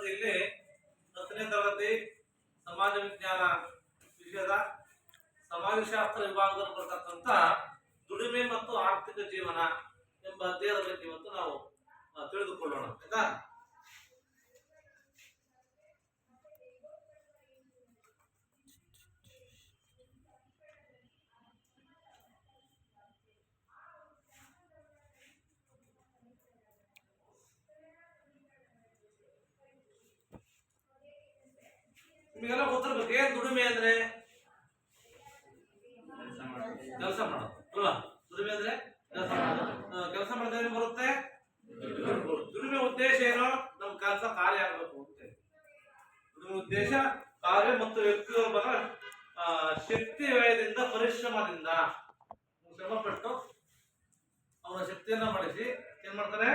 ತರಗತಿಯಲ್ಲಿ 10ನೇ ತರಗತಿ ಸಮಾಜ ವಿಜ್ಞಾನ ವಿಷಯದ ಸಮಾಜಶಾಸ್ತ್ರ ವಿಭಾಗದಲ್ಲಿ ಬರ್ತಕ್ಕಂಥ ದುಡಿಮೆ ಮತ್ತು ಆರ್ಥಿಕ ಜೀವನ ಎಂಬ ಅಧ್ಯಾಯದ ಬಗ್ಗೆ ಇವತ್ತು ನಾವು ತಿಳಿದುಕೊಳ್ಳೋಣ. ಆಯ್ತಾ? ನಿಮಗೆಲ್ಲ ಗೊತ್ತಿರ್ಬೇಕು ಏನ್ ದುಡಿಮೆ ಅಂದ್ರೆ ಕೆಲಸ ಮಾಡೋದು ಅಲ್ವಾ? ದುಡಿಮೆ ಅಂದ್ರೆ ಕೆಲಸ ಮಾಡಿದ್ರೆ ಬರುತ್ತೆ. ದುಡಿಮೆ ಉದ್ದೇಶ ಏನೋ ನಮ್ ಕೆಲಸ ಕಾರ್ಯ ಆಗಬೇಕು ಅಂತ. ದುಡಿಮೆ ಉದ್ದೇಶ ಕಾರ್ಯ ಮತ್ತು ವ್ಯಕ್ತಿಯೊಬ್ಬರ ಶಕ್ತಿ ವ್ಯಯದಿಂದ ಪರಿಶ್ರಮದಿಂದ ಶ್ರಮಪಟ್ಟು ಅವನ ಶಕ್ತಿಯನ್ನ ಮಾಡಿಸಿ ಏನ್ ಮಾಡ್ತಾರೆ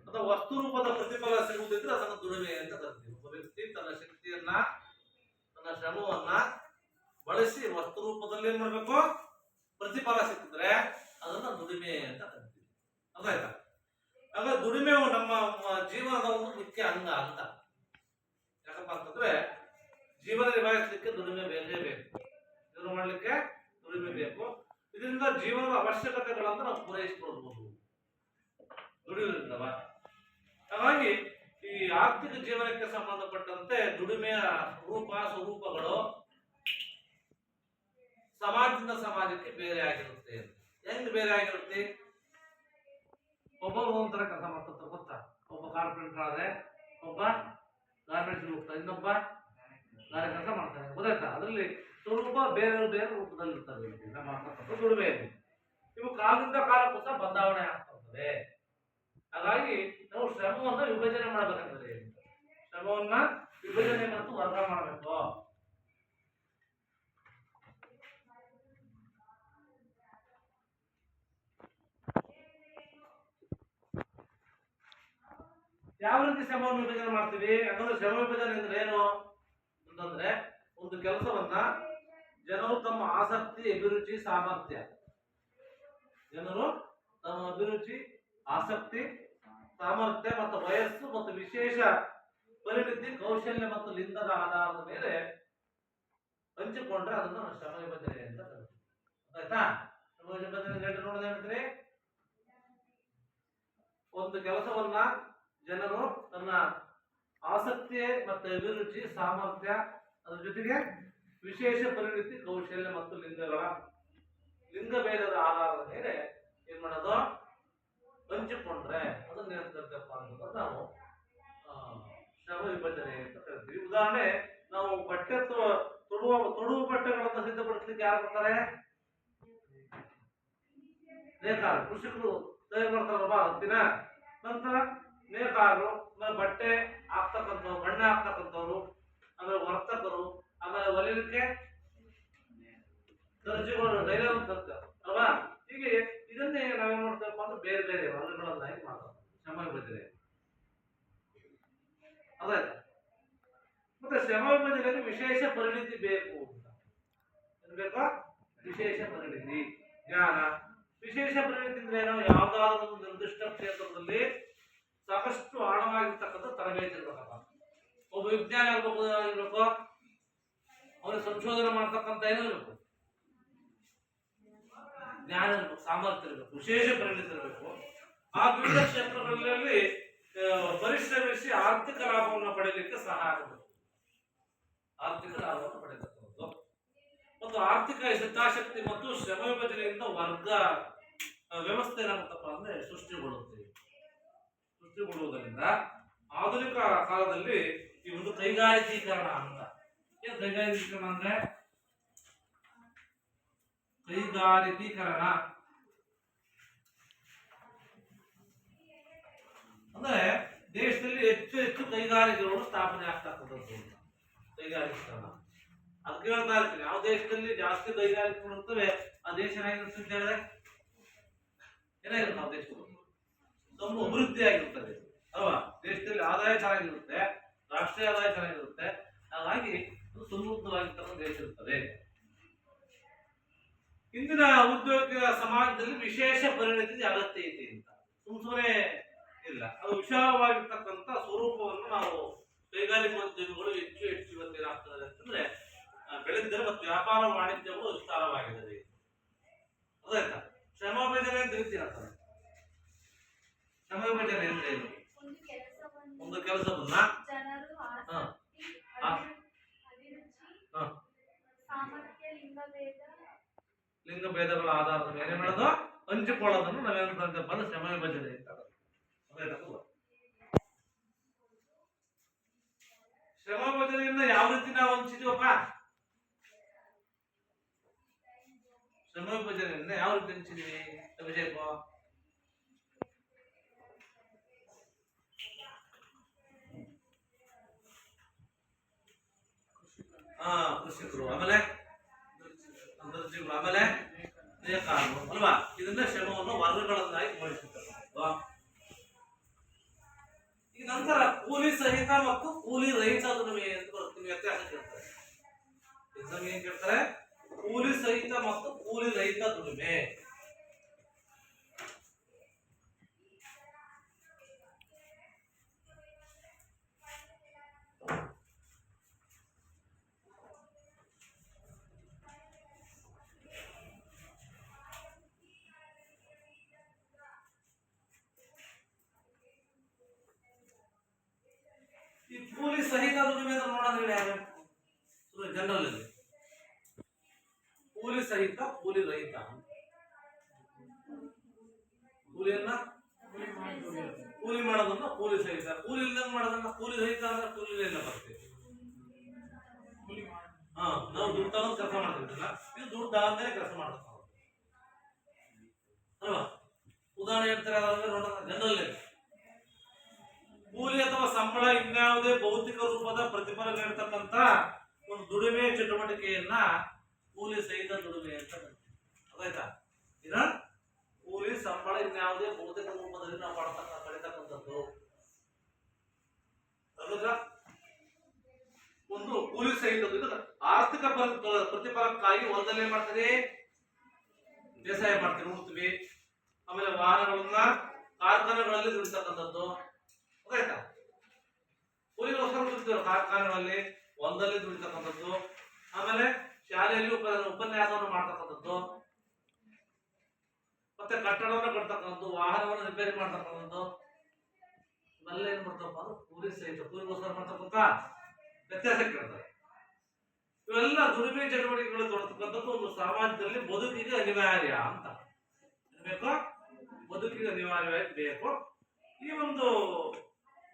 ಅಥವಾ ವಸ್ತು ರೂಪದ ಪ್ರತಿಫಲ ಸಿಗುವುದಿದ್ರೆ ಅದನ್ನು ದುಡಿಮೆ ಅಂತ ಕರಿತೀವಿ. ಒಬ್ಬ ವ್ಯಕ್ತಿ ತನ್ನ ಶಕ್ತಿಯನ್ನ ತನ್ನ ಶ್ರಮವನ್ನ ಬಳಸಿ ವಸ್ತು ರೂಪದಲ್ಲಿ ಏನ್ ಮಾಡ್ಬೇಕು ಪ್ರತಿಫಲ ಸಿಕ್ಕಿದ್ರೆ ಅದನ್ನ ದುಡಿಮೆ ಅಂತ ಕರಿತೀವಿ. ಅದಾಯ್ತಾ? ಆಗ ದುಡಿಮೆ ನಮ್ಮ ಜೀವನದ ಒಂದು ಮುಖ್ಯ ಅಂಗ ಅಂತ. ಯಾಕಪ್ಪ ಅಂತಂದ್ರೆ ಜೀವನ ನಿಭಾಯಿಸಲಿಕ್ಕೆ ದುಡಿಮೆ ಬೇಕೇ ಬೇಕು. ಇದನ್ನು ಮಾಡ್ಲಿಕ್ಕೆ ದುಡಿಮೆ ಬೇಕು. ಇದರಿಂದ ಜೀವನದ ಅವಶ್ಯಕತೆಗಳನ್ನ ನಾವು ಪೂರೈಸಿಕೊಳ್ಬಹುದು ದುಡಿಯೋದ್ರಿಂದವ. ಹಾಗಾಗಿ ಈ ಆರ್ಥಿಕ ಜೀವನಕ್ಕೆ ಸಂಬಂಧಪಟ್ಟಂತೆ ದುಡಿಮೆಯ ರೂಪ ಸ್ವರೂಪಗಳು ಸಮಾಜದಿಂದ ಸಮಾಜಕ್ಕೆ ಬೇರೆ ಆಗಿರುತ್ತೆ. ಹೆಂಗ್ ಬೇರೆ ಆಗಿರುತ್ತೆ? ಒಬ್ಬರು ಒಂಥರ ಕೆಲಸ ಮಾಡ್ತಾರೆ ಗೊತ್ತಾ? ಒಬ್ಬ ಕಾರ್ಪೆಂಟರ್ ಆದ್ರೆ ಒಬ್ಬ ಗಾರ್ಮೆಂಟ್ಸ್ ಹೋಗ್ತಾರೆ, ಇನ್ನೊಬ್ಬ ಗಾರೆ ಕೆಲಸ ಮಾಡ್ತಾರೆ. ಗೊತ್ತಾಯ್ತಾ? ಅದರಲ್ಲಿ ಸ್ವರೂಪ ಬೇರೆ ಬೇರೆ ರೂಪದಲ್ಲಿ ಇರ್ತದೆ ನಮ್ಮ ಮಾಡ್ತಕ್ಕಂಥ ದುಡಿಮೆಯಲ್ಲಿ. ಇವು ಕಾಲದಿಂದ ಕಾಲಕ್ಕೂ ಸಹ ಬದಲಾವಣೆ ಆಗ್ತಾ ಇರ್ತದೆ. ಹಾಗಾಗಿ ನಾವು ಶ್ರಮವನ್ನ ವಿಭಜನೆ ಮಾಡಬೇಕಾಗ್ತದೆ. ಶ್ರಮವನ್ನ ವಿಭಜನೆ ಮತ್ತು ವರ್ಗ ಮಾಡಬೇಕು. ಯಾವ ರೀತಿ ಶ್ರಮವನ್ನು ವಿಭಜನೆ ಮಾಡ್ತೀವಿ? ಯಾಕಂದ್ರೆ ಶ್ರಮ ವಿಭಜನೆ ಅಂದ್ರೆ ಏನು ಅಂತಂದ್ರೆ ಒಂದು ಕೆಲಸವನ್ನ ಜನರು ತಮ್ಮ ಆಸಕ್ತಿ, ಅಭಿರುಚಿ, ಸಾಮರ್ಥ್ಯ, ಜನರು ತಮ್ಮ ಅಭಿರುಚಿ, ಆಸಕ್ತಿ, ಸಾಮರ್ಥ್ಯ ಮತ್ತು ವಯಸ್ಸು ಮತ್ತು ವಿಶೇಷ ಪರಿಣಿತಿ, ಕೌಶಲ್ಯ ಮತ್ತು ಲಿಂಗದ ಆಧಾರದ ಮೇಲೆ ಹಂಚಿಕೊಂಡ್ರೆ ಅದನ್ನು ಶ್ರಮ ವಿಭಜನೆ ಅಂತ ಕರಿತೀವಿ. ಆಯ್ತಾ? ಶ್ರಮ ವಿಭಜನೆ ನೋಡೋದೇನಂದ್ರೆ ಒಂದು ಕೆಲಸವನ್ನ ಜನರು ತನ್ನ ಆಸಕ್ತಿ ಮತ್ತು ಅಭಿರುಚಿ, ಸಾಮರ್ಥ್ಯ, ಅದ್ರ ಜೊತೆಗೆ ವಿಶೇಷ ಪರಿಣಿತಿ, ಕೌಶಲ್ಯ ಮತ್ತು ಲಿಂಗ ಭೇದದ ಆಧಾರದ ಮೇಲೆ ಏನ್ ಮಾಡೋದು ಹಂಚಿಕೊಂಡ್ರೆ ಅದನ್ನ ಏನ್ಕರ್ತಪ್ಪ ಅಂತಂದ್ರೆ ನಾವು ಶ್ರಮ ವಿಭಜನೆ ಅಂತ ಕರಿತೀವಿ. ಉದಾಹರಣೆ, ನಾವು ಬಟ್ಟೆ ತೊಡುವ ಬಟ್ಟೆಗಳನ್ನು ಸಿದ್ಧಪಡಿಸಲಿಕ್ಕೆ ಯಾರು ಬರ್ತಾರೆ? ನೇಕಾರ, ಕೃಷಿಕರು ತಯಾರು ಮಾಡ್ತಾರಲ್ವಾ ದಿನ. ನಂತರ ನೇಕಾರರು, ಬಟ್ಟೆ ಹಾಕ್ತಕ್ಕಂಥವ್ರು, ಬಣ್ಣ ಹಾಕ್ತಕ್ಕಂಥವ್ರು, ಆಮೇಲೆ ವರ್ತಕರು, ಆಮೇಲೆ ಹೊಲಿಲಿಕ್ಕೆ ದರ್ಜಿಗಳು, ಡೈಲರ್ ಅಂತ ಅಲ್ವಾ? ಹೀಗೆ ಇದನ್ನೇ ನಾವೇನ್ ಮಾಡ್ತೇವಪ್ಪ ಅಂದ್ರೆ ಬೇರೆ ಬೇರೆ ವರ್ಗಗಳನ್ನಾಗಿ ಮಾಡ್ತಾರೆ ಶ್ರಮ ವಿಭಜನೆ. ಅದಾಯ್ತಾ? ಮತ್ತೆ ಶ್ರಮ ವಿಭಜನೆಗೆ ವಿಶೇಷ ಪರಿಣಿತಿ ಬೇಕು ಅಂತ ಏನ್ ಬೇಕಾ? ವಿಶೇಷ ಪರಿಣಿತಿ, ಜ್ಞಾನ. ವಿಶೇಷ ಪರಿಣಿತಿ ಅಂದ್ರೆ ಏನೋ ಯಾವ್ದಾದ್ರು ಒಂದು ನಿರ್ದಿಷ್ಟ ಕ್ಷೇತ್ರದಲ್ಲಿ ಸಾಕಷ್ಟು ಆಳವಾಗಿರ್ತಕ್ಕಂಥ ತರಬೇತಿ ಇರ್ಬೇಕಪ್ಪ. ಒಬ್ಬ ವಿಜ್ಞಾನಿ ಇರ್ಬೇಕು, ಅವನಿಗೆ ಸಂಶೋಧನೆ ಮಾಡ್ತಕ್ಕಂಥ ಏನೋ ಇರಬೇಕು, ಜ್ಞಾನ ಇರಬೇಕು, ಸಾಮರ್ಥ್ಯ ಇರಬೇಕು, ವಿಶೇಷ ಪರಿಣಿತಿ ಇರಬೇಕು. ಆ ವಿವಿಧ ಕ್ಷೇತ್ರಗಳಲ್ಲಿ ಪರಿಶ್ರಮಿಸಿ ಆರ್ಥಿಕ ಲಾಭವನ್ನು ಪಡೆಯಲಿಕ್ಕೆ ಸಹಾಯ ಆಗಬೇಕು. ಆರ್ಥಿಕ ಲಾಭವನ್ನು ಪಡೆಯತಕ್ಕಂಥದ್ದು ಮತ್ತು ಆರ್ಥಿಕ ಹಿತಾಸಕ್ತಿ ಮತ್ತು ಶ್ರಮ ವಿಭಜನೆಯಿಂದ ವರ್ಗ ವ್ಯವಸ್ಥೆ ಏನಾಗುತ್ತಪ್ಪ ಅಂದ್ರೆ ಸೃಷ್ಟಿಗೊಳ್ಳುವುದರಿಂದ ಆಧುನಿಕ ಕಾಲದಲ್ಲಿ ಈ ಒಂದು ಕೈಗಾರಿಕೀಕರಣ ಅಂತ. ಏನ್ ಕೈಗಾರಿಕೀಕರಣ ಅಂದ್ರೆ? ಕೈಗಾರಿಕೀಕರಣ ಅಂದ್ರೆ ದೇಶದಲ್ಲಿ ಹೆಚ್ಚು ಹೆಚ್ಚು ಕೈಗಾರಿಕೆಗಳು ಸ್ಥಾಪನೆ ಆಗ್ತಕ್ಕಂಥದ್ದು. ಕೈಗಾರಿಕೀಕರಣ ಅದಕ್ಕೆ ಹೇಳ್ತಾ ಇರ್ತೀನಿ, ಯಾವ ದೇಶದಲ್ಲಿ ಜಾಸ್ತಿ ಕೈಗಾರಿಕೆಗಳು ಇರ್ತವೆ ಆ ದೇಶ ಏನಾಗಿರುತ್ತೆ ಅಂತ ಹೇಳಿದ್ರೆ ಏನಾಗಿರುತ್ತೆ? ನಾವು ದೇಶಗಳು ತುಂಬ ಅಭಿವೃದ್ಧಿ ಆಗಿರುತ್ತದೆ ಅಲ್ವಾ? ದೇಶದಲ್ಲಿ ಆದಾಯ ಚೆನ್ನಾಗಿರುತ್ತೆ, ರಾಷ್ಟ್ರೀಯ ಆದಾಯ ಚೆನ್ನಾಗಿರುತ್ತೆ. ಹಾಗಾಗಿ ಸಮೃದ್ಧವಾಗಿರ್ತಕ್ಕಂಥ ದೇಶ ಇರ್ತದೆ. ಇಂದಿನ ಉದ್ಯೋಗ ಸಮಾಜದಲ್ಲಿ ವಿಶೇಷ ಪರಿಣಿತಿ ಅಗತ್ಯ ಇದೆ ಅಂತ ಸುಮ್ಮನೆ ಇಲ್ಲ. ಅದು ವಿಶಾಲವಾಗಿರ್ತಕ್ಕಂಥ ಸ್ವರೂಪವನ್ನು ನಾವು ಬೆಳೆದಿದ್ದರೆ ಮತ್ತು ವ್ಯಾಪಾರ ವಾಣಿಜ್ಯವು ವಿಸ್ತಾರವಾಗಿದ್ದಾರೆ. ಅದಾಯ್ತಾ? ಶ್ರಮ ವಿಭಜನೆ ಅಂತ ಹೇಳ್ತೀರಾ? ಶ್ರಮ ವಿಭಜನೆ ಅಂದ್ರೆ ಏನು? ಒಂದು ಕೆಲಸವನ್ನ ಲಿಂಗ ಭೇದಗಳ ಆಧಾರದ ಮೇಲೆ ಮಾಡೋದು ಹಂಚಿಕೊಳ್ಳೋದನ್ನು ನಾವೇನಂತ ಬಂದು ಶ್ರಮ ವಿಭಜನೆ ಅಂತ. ಶ್ರಮ ವಿಭಜನೆಯಿಂದ ಯಾವ ರೀತಿ ನಾವು ಹಂಚಿದೀವಪ್ಪ? ಶ್ರಮ ವಿಭಜನೆಯಿಂದ ಯಾವ ರೀತಿ ಹಂಚಿದೀವಿ ವಿಜಯಪ್ಪ? ಕೃಷಿಕರು, ಆಮೇಲೆ ಆಮೇಲೆ ನೇಕಾರರು ಅಲ್ವಾ? ಇದನ್ನ ಶ್ರಮವನ್ನು ವರ್ಗಗಳನ್ನಾಗಿ ಮಾಡಿಸುತ್ತಾರೆ. ಈಗ ನಂತರ ಕೂಲಿ ಸಹಿತ ಮತ್ತು ಕೂಲಿ ರಹಿತ ದುಡಿಮೆ ಅಂತ ಬರ್ತೀನಿ ವ್ಯತ್ಯಾಸ ಕೇಳ್ತಾರೆ. ಎಕ್ಸಾಮ್ ಏನ್ ಕೇಳ್ತಾರೆ? ಕೂಲಿ ಸಹಿತ ಮತ್ತು ಕೂಲಿ ರಹಿತ ದುಡಿಮೆ. ಈ ಕೂಲಿ ಸಹಿತ ದುಡಿಮೆ ನೋಡೋದ್ರೆ ಜನರಲ್ ಅಲ್ಲಿ ಕೂಲಿ ಸಹಿತ ಕೂಲಿ ರಹಿತ. ಕೂಲಿಯನ್ನ ಕೂಲಿ ಮಾಡೋದನ್ನ ಕೂಲಿ ಸಹಿತ, ಕೂಲಿ ಇಲ್ದಂಗ ಮಾಡೋದನ್ನ ಕೂಲಿ ರಹಿತ ಅಂದ್ರೆ ಕೂಲಿ ಇಲ್ಲ ಬರ್ತೇವೆ. ನಾವು ದುಡ್ಡು ತಗೊಂಡು ಕೆಲಸ ಮಾಡ್ತಿರ್ತಿಲ್ಲ, ಇದು ದುಡ್ಡು ತಗೊಂಡೇ ಕೆಲಸ ಮಾಡ್ತಾವ ಅಲ್ವಾ? ಉದಾಹರಣೆ ಹೇಳ್ತಾರೆ ನೋಡೋಣ. ಜನರಲ್ ಕೂಲಿ ಅಥವಾ ಸಂಬಳ ಇನ್ಯಾವುದೇ ಭೌತಿಕ ರೂಪದ ಪ್ರತಿಫಲ ನೀಡತಕ್ಕಂತ ಒಂದು ದುಡಿಮೆ ಚಟುವಟಿಕೆಯನ್ನ ಕೂಲಿ ಸಹಿತ ದುಡಿಮೆ ಅಂತ ಅದಾಯ್ತಾ? ಇದ ಕೂಲಿ ಸಂಬಳ ಇನ್ಯಾವುದೇ ಭೌತಿಕ ರೂಪದಲ್ಲಿ ನಾವು ಪಡಿತಕ್ಕಂಥದ್ದು. ಒಂದು ಕೂಲಿ ಸಹಿತ ಆರ್ಥಿಕ ಪ್ರತಿಫಲಕ್ಕಾಗಿ ಹೊಲದಲ್ಲೇ ಮಾಡ್ತೀವಿ, ಬೇಸಾಯ ಮಾಡ್ತೀವಿ, ನೋಡ್ತೀವಿ. ಆಮೇಲೆ ವಾಹನಗಳನ್ನ ಕಾರ್ಖಾನೆಗಳಲ್ಲಿ ದುಡಿತಕ್ಕಂಥದ್ದು ಆಯ್ತಾ? ಕೂಲಿಗೋಸ್ಕರ ದುಡಿತೀವಿ ಕಾರ್ಖಾನೆಗಳಲ್ಲಿ, ಹೊಲದಲ್ಲಿ ದುಡಿತಕ್ಕಂಥದ್ದು. ಆಮೇಲೆ ಶಾಲೆಯಲ್ಲಿ ಉಪನ್ಯಾಸವನ್ನು ಮಾಡ್ತಕ್ಕಂಥದ್ದು, ಮತ್ತೆ ಕಟ್ಟಡವನ್ನು ಕಟ್ತಕ್ಕಂಥದ್ದು, ವಾಹನವನ್ನು ರಿಪೇರಿ ಮಾಡ್ತಕ್ಕಂಥದ್ದು. ಇವೆಲ್ಲ ಏನ್ ಮಾಡ್ತಪ್ಪ ಅಂದ್ರೆ ಕೂಲಿ ಸಹಿತ, ಕೂಲಿಗೋಸ್ಕರ ಮಾಡ್ತಕ್ಕಂಥ ವ್ಯತ್ಯಾಸ ಕೇಳ್ತಾರೆ. ಇವೆಲ್ಲ ದುಡಿಮೆ ಚಟುವಟಿಕೆಗಳು ತೊಡತಕ್ಕಂಥದ್ದು ಒಂದು ಸಮಾಜದಲ್ಲಿ ಬದುಕಿಗೆ ಅನಿವಾರ್ಯ ಅಂತ ಬೇಕು. ಬದುಕಿಗೆ ಅನಿವಾರ್ಯವಾಗಿ ಬೇಕು. ಈ ಒಂದು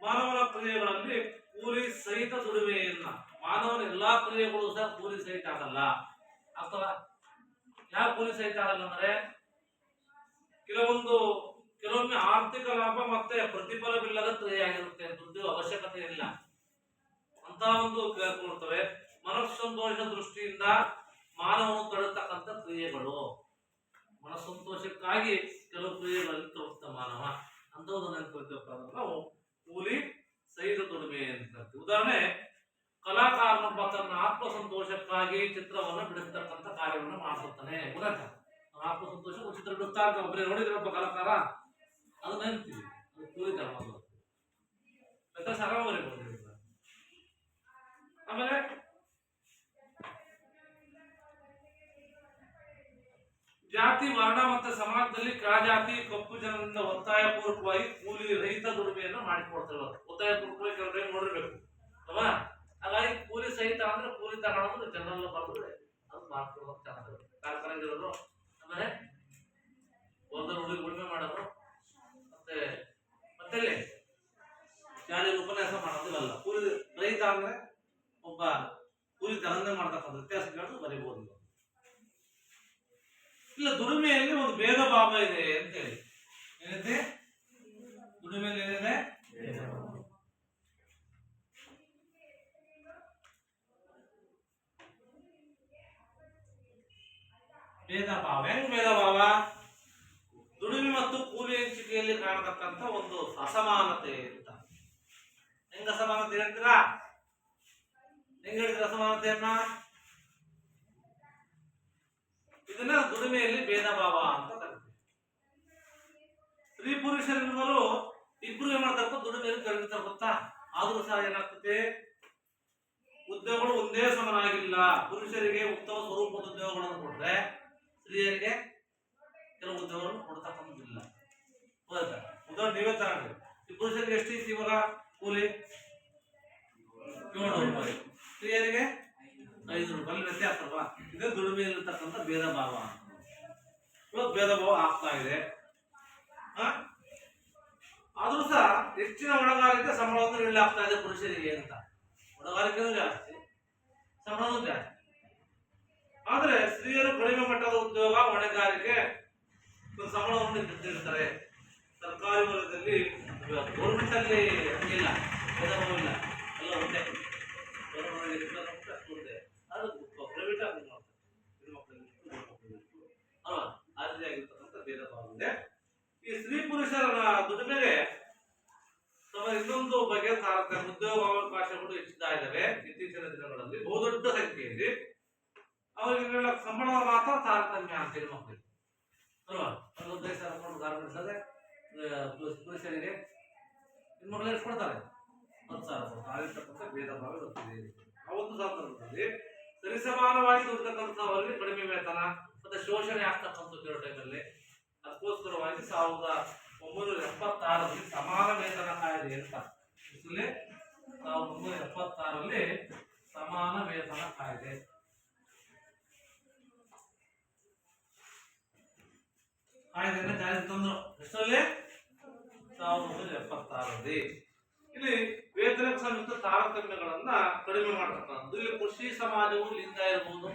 ಮಾನವನ ಕ್ರಿಯೆಗಳಲ್ಲಿ ಕೂಲಿ ಸಹಿತ ದುಡಿಮೆಯನ್ನ, ಮಾನವನ ಎಲ್ಲಾ ಕ್ರಿಯೆಗಳು ಸಹ ಕೂಲಿ ಸಹಿತ ಆಗಲ್ಲ. ಅಥವಾ ಯಾವ ಕೂಲಿ ಸಹಿತ ಆಗಲ್ಲ ಅಂದ್ರೆ ಕೆಲವೊಮ್ಮೆ ಆರ್ಥಿಕ ಲಾಭ ಮತ್ತೆ ಪ್ರತಿಫಲವಿಲ್ಲದ ಕ್ರಿಯೆ ಆಗಿರುತ್ತೆ, ದುಡ್ಡು ಅವಶ್ಯಕತೆ ಇಲ್ಲ ಅಂತ ಒಂದು ಕೊಡ್ತವೆ. ಮನಸ್ಸಂತೋಷ ದೃಷ್ಟಿಯಿಂದ ಮಾನವನು ತೊಡತಕ್ಕಂಥ ಕ್ರಿಯೆಗಳು, ಮನಸ್ಸಂತೋಷಕ್ಕಾಗಿ ಕೆಲವು ಕ್ರಿಯೆಗಳಲ್ಲಿ ತೊಡತ ಮಾನವ ಅಂತದನ್ನ ನಾವು ಕೂಲಿ ಸಹಿತ ದುಡಿಮೆ ಅಂತ. ಉದಾಹರಣೆ, ಕಲಾಕಾರನೊಬ್ಬ ತನ್ನ ಆತ್ಮಸಂತೋಷಕ್ಕಾಗಿ ಚಿತ್ರವನ್ನು ಬಿಡಿಸ್ತಕ್ಕಂಥ ಕಾರ್ಯವನ್ನು ಮಾಡಿಸುತ್ತಾನೆ. ಗೊತ್ತಾಯ್ತಾ? ಆತ್ಮಸಂತೋಷ ಚಿತ್ರ ಬಿಡಿಸ್ತಾ ಅಂತ ಒಬ್ಬರೇ ನೋಡಿದ್ರೆ ಒಬ್ಬ ಕಲಾಕಾರ, ಅದನ್ನ ಹೇಳ್ತೀವಿ, ಅದು ಕೂಲಿ ತರ ಸರಾವರಿ. ಆಮೇಲೆ ಜಾತಿ, ವರ್ಣ ಮತ್ತು ಸಮಾಜದಲ್ಲಿ ಕೆಳಜಾತಿ ಕಪ್ಪು ಜನರಿಂದ ಒತ್ತಾಯಪೂರ್ವಕವಾಗಿ ಕೂಲಿ ರಹಿತ ದುಡಿಮೆಯನ್ನು ಮಾಡಿಕೊಡ್ತಾರೆ. ಒತ್ತಾಯಪೂರ್ವಕವಾಗಿ ಕೆಲವರು ನೋಡಿರ್ಬೇಕು ಅಲ್ವಾ? ಹಾಗಾಗಿ ಕೂಲಿ ಸಹಿತ ಅಂದ್ರೆ ಕೂಲಿ ತಗೊಳ್ಳೋದು ಜನರಲ್ ಬರೆದ್ರೆ ಅದು ಮಾಡ್ಕೊಡೋದು ಚೆನ್ನಾಗಿ ಕಾರ್ಖಾನೆಗಳು. ಆಮೇಲೆ ಹೊಲದಲ್ಲಿ ಉಳುಮೆ ಮಾಡೋದು, ಮತ್ತೆ ಶಾಲೆಯಲ್ಲಿ ಉಪನ್ಯಾಸ ಮಾಡೋದು ಇವೆಲ್ಲ ಕೂಲಿ ರಹಿತ ಅಂದ್ರೆ ಒಬ್ಬ ಕೂಲಿ ತರಂದೇ ಮಾಡ್ತಕ್ಕಂಥ ವ್ಯತ್ಯಾಸಗಳನ್ನು ಬರೀಬಹುದು. ಇಲ್ಲ, ದುಡಿಮೆಯಲ್ಲಿ ಒಂದು ಭೇದ ಭಾವ ಇದೆ ಅಂತ ಹೇಳಿ. ಏನಿದೆ ದುಡಿಮೆಯಲ್ಲಿ? ಏನಿದೆ? ಭೇದ ಭಾವ. ಹೆಂಗ್ ಭೇದ ಭಾವ? ದುಡಿಮೆ ಮತ್ತು ಕೂಲಿ ಹಂಚಿಕೆಯಲ್ಲಿ ಕಾಣತಕ್ಕಂಥ ಒಂದು ಅಸಮಾನತೆ ಅಂತ. ಹೆಂಗ ಅಸಮಾನತೆ ಹೇಳ್ತೀರಾ? ಹೆಂಗ್ ಹೇಳ್ತೀರ ಅಸಮಾನತೆಯನ್ನ? ಇದನ್ನ ದುಡಿಮೆಯಲ್ಲಿ ಭೇದ ಭಾವ ಅಂತ ಕರೀತೀವಿ. ಸ್ತ್ರೀ ಪುರುಷರಿರುವರು ಇಬ್ರು ಏನ್ ಮಾಡ್ತಾರ? ದುಡಿಮೆಯಲ್ಲಿ ಕರೀತಾರೆ ಗೊತ್ತಾ? ಆದ್ರೂ ಸಹ ಏನಾಗ್ತದೆ, ಉದ್ಯೋಗಗಳು ಒಂದೇ ಸಮನಾಗಿಲ್ಲ. ಪುರುಷರಿಗೆ ಉತ್ತಮ ಸ್ವರೂಪದ ಉದ್ಯೋಗಗಳನ್ನು ಕೊಟ್ರೆ ಸ್ತ್ರೀಯರಿಗೆ ಕೆಲವು ಉದ್ಯೋಗಗಳನ್ನು ಕೊಡ್ತಕ್ಕಂಥದ್ದಿಲ್ಲ. ಉದಾಹರಣೆ ನೀವೇ ತಗೊಂಡ್ರಿ, ಈ ಪುರುಷರಿಗೆ ಎಷ್ಟು ಇತ್ತು ಇವಾಗ ಕೂಲಿ? 700 ರೂಪಾಯಿ, ಸ್ತ್ರೀಯರಿಗೆ 500 ರೂಪಾಯಿ. ವ್ಯತ್ಯಾಸ ಅಲ್ವಾ? ಇದೇ ದುಡಿಮೆಯಲ್ಲಿರ್ತಕ್ಕಂಥ ಭೇದ ಭಾವ. ಇವತ್ತು ಭೇದ ಭಾವ ಆಗ್ತಾ ಇದೆ. ಆದ್ರೂ ಸಹ ಹೆಚ್ಚಿನ ಹೊಣೆಗಾರಿಕೆ ಸಂಬಳವನ್ನು ನೀಡಲಾಗ್ತಾ ಇದೆ ಪುರುಷರಿಗೆ ಅಂತ. ಹೊಣೆಗಾರಿಕೆನೂ ಜಾಸ್ತಿ, ಸಂಬಳನೂ ಜಾಸ್ತಿ. ಆದ್ರೆ ಸ್ತ್ರೀಯರು ಕಡಿಮೆ ಮಟ್ಟದ ಉದ್ಯೋಗ, ಹೊಣೆಗಾರಿಕೆ, ಸಂಬಳವನ್ನು ನೀಡ್ತಾರೆ. ಸರ್ಕಾರಿ ವಲಯದಲ್ಲಿ, ಗೌರ್ಮೆಂಟ್ ಅಲ್ಲಿ ಹಂಗಿಲ್ಲ, ಭೇದ ಭಾವ ಇಲ್ಲ, ಎಲ್ಲ ಒಂದೇ. ಪ್ರೈವೇಟ್ ಆಗಿ ಅಲ್ವಾ? ಆ ರೀತಿಯಾಗಿರ್ತಕ್ಕಂಥ ಭೇದ ಭಾವ ಇದೆ. ಈ ಸ್ತ್ರೀ ಪುರುಷರ ದುಡಿಮೆಗೆ ಇನ್ನೊಂದು ಬಗೆಯ ತಾರತಮ್ಯ. ಉದ್ಯೋಗಾವಕಾಶಗಳು ಹೆಚ್ಚುತ್ತಾ ಇದ್ದಾವೆ ಇತ್ತೀಚಿನ ದಿನಗಳಲ್ಲಿ. ಬಹುದೊಡ್ಡ ಸಂಖ್ಯೆಯಲ್ಲಿ ಅವರಿಗೆ ಸಂಬಳ ಮಾತ್ರ ತಾರತಮ್ಯ ಅಂತ ಹೇಳಿ ಮಕ್ಕಳಿಗೆ ಅಲ್ವಾ? 15,000 ಗಾರ್ಮೆಂಟ್ಸ್ ಅದೇ ಪುರುಷರಿಗೆ ಹೆಣ್ಮಕ್ಳು ಎಷ್ಟು ಕೊಡ್ತಾರೆ? 10,000. ಆಗಿರ್ತಕ್ಕಂಥ ಭೇದ ಭಾವ ಇರುತ್ತದೆ. ಆ ಒಂದು ಸಂದರ್ಭದಲ್ಲಿ ಸರಿಸಮಾನವಾಗಿ ದುಡಿತಕ್ಕಂಥವರಿಗೆ ಕಡಿಮೆ ವೇತನ ಮತ್ತೆ ಶೋಷಣೆ ಆಗ್ತಕ್ಕಂಥ ಕೆಲವು ಟೈಮಲ್ಲಿ. ಅದಕ್ಕೋಸ್ಕರವಾಗಿ 1976ರಲ್ಲಿ ಸಮಾನ ವೇತನ ಕಾಯ್ದೆ ಅಂತ, 1976ರಲ್ಲಿ ಸಮಾನ ವೇತನ ಕಾಯ್ದೆ ಕಾಯ್ದೆಯನ್ನು ಜಾರಿಗೆ ತಂದ್ರು. ಎಷ್ಟರಲ್ಲಿ? 1976ರಲ್ಲಿ. ಇಲ್ಲಿ ವೇತನಕ್ಕೆ ಸಂಬಂಧಿಸಿದ ತಾರತಮ್ಯಗಳನ್ನ ಕಡಿಮೆ ಮಾಡತಕ್ಕಂಥದ್ದು. ಇಲ್ಲಿ ಕೃಷಿ ಸಮಾಜವು ಲಿಂಗ ಇರಬಹುದು,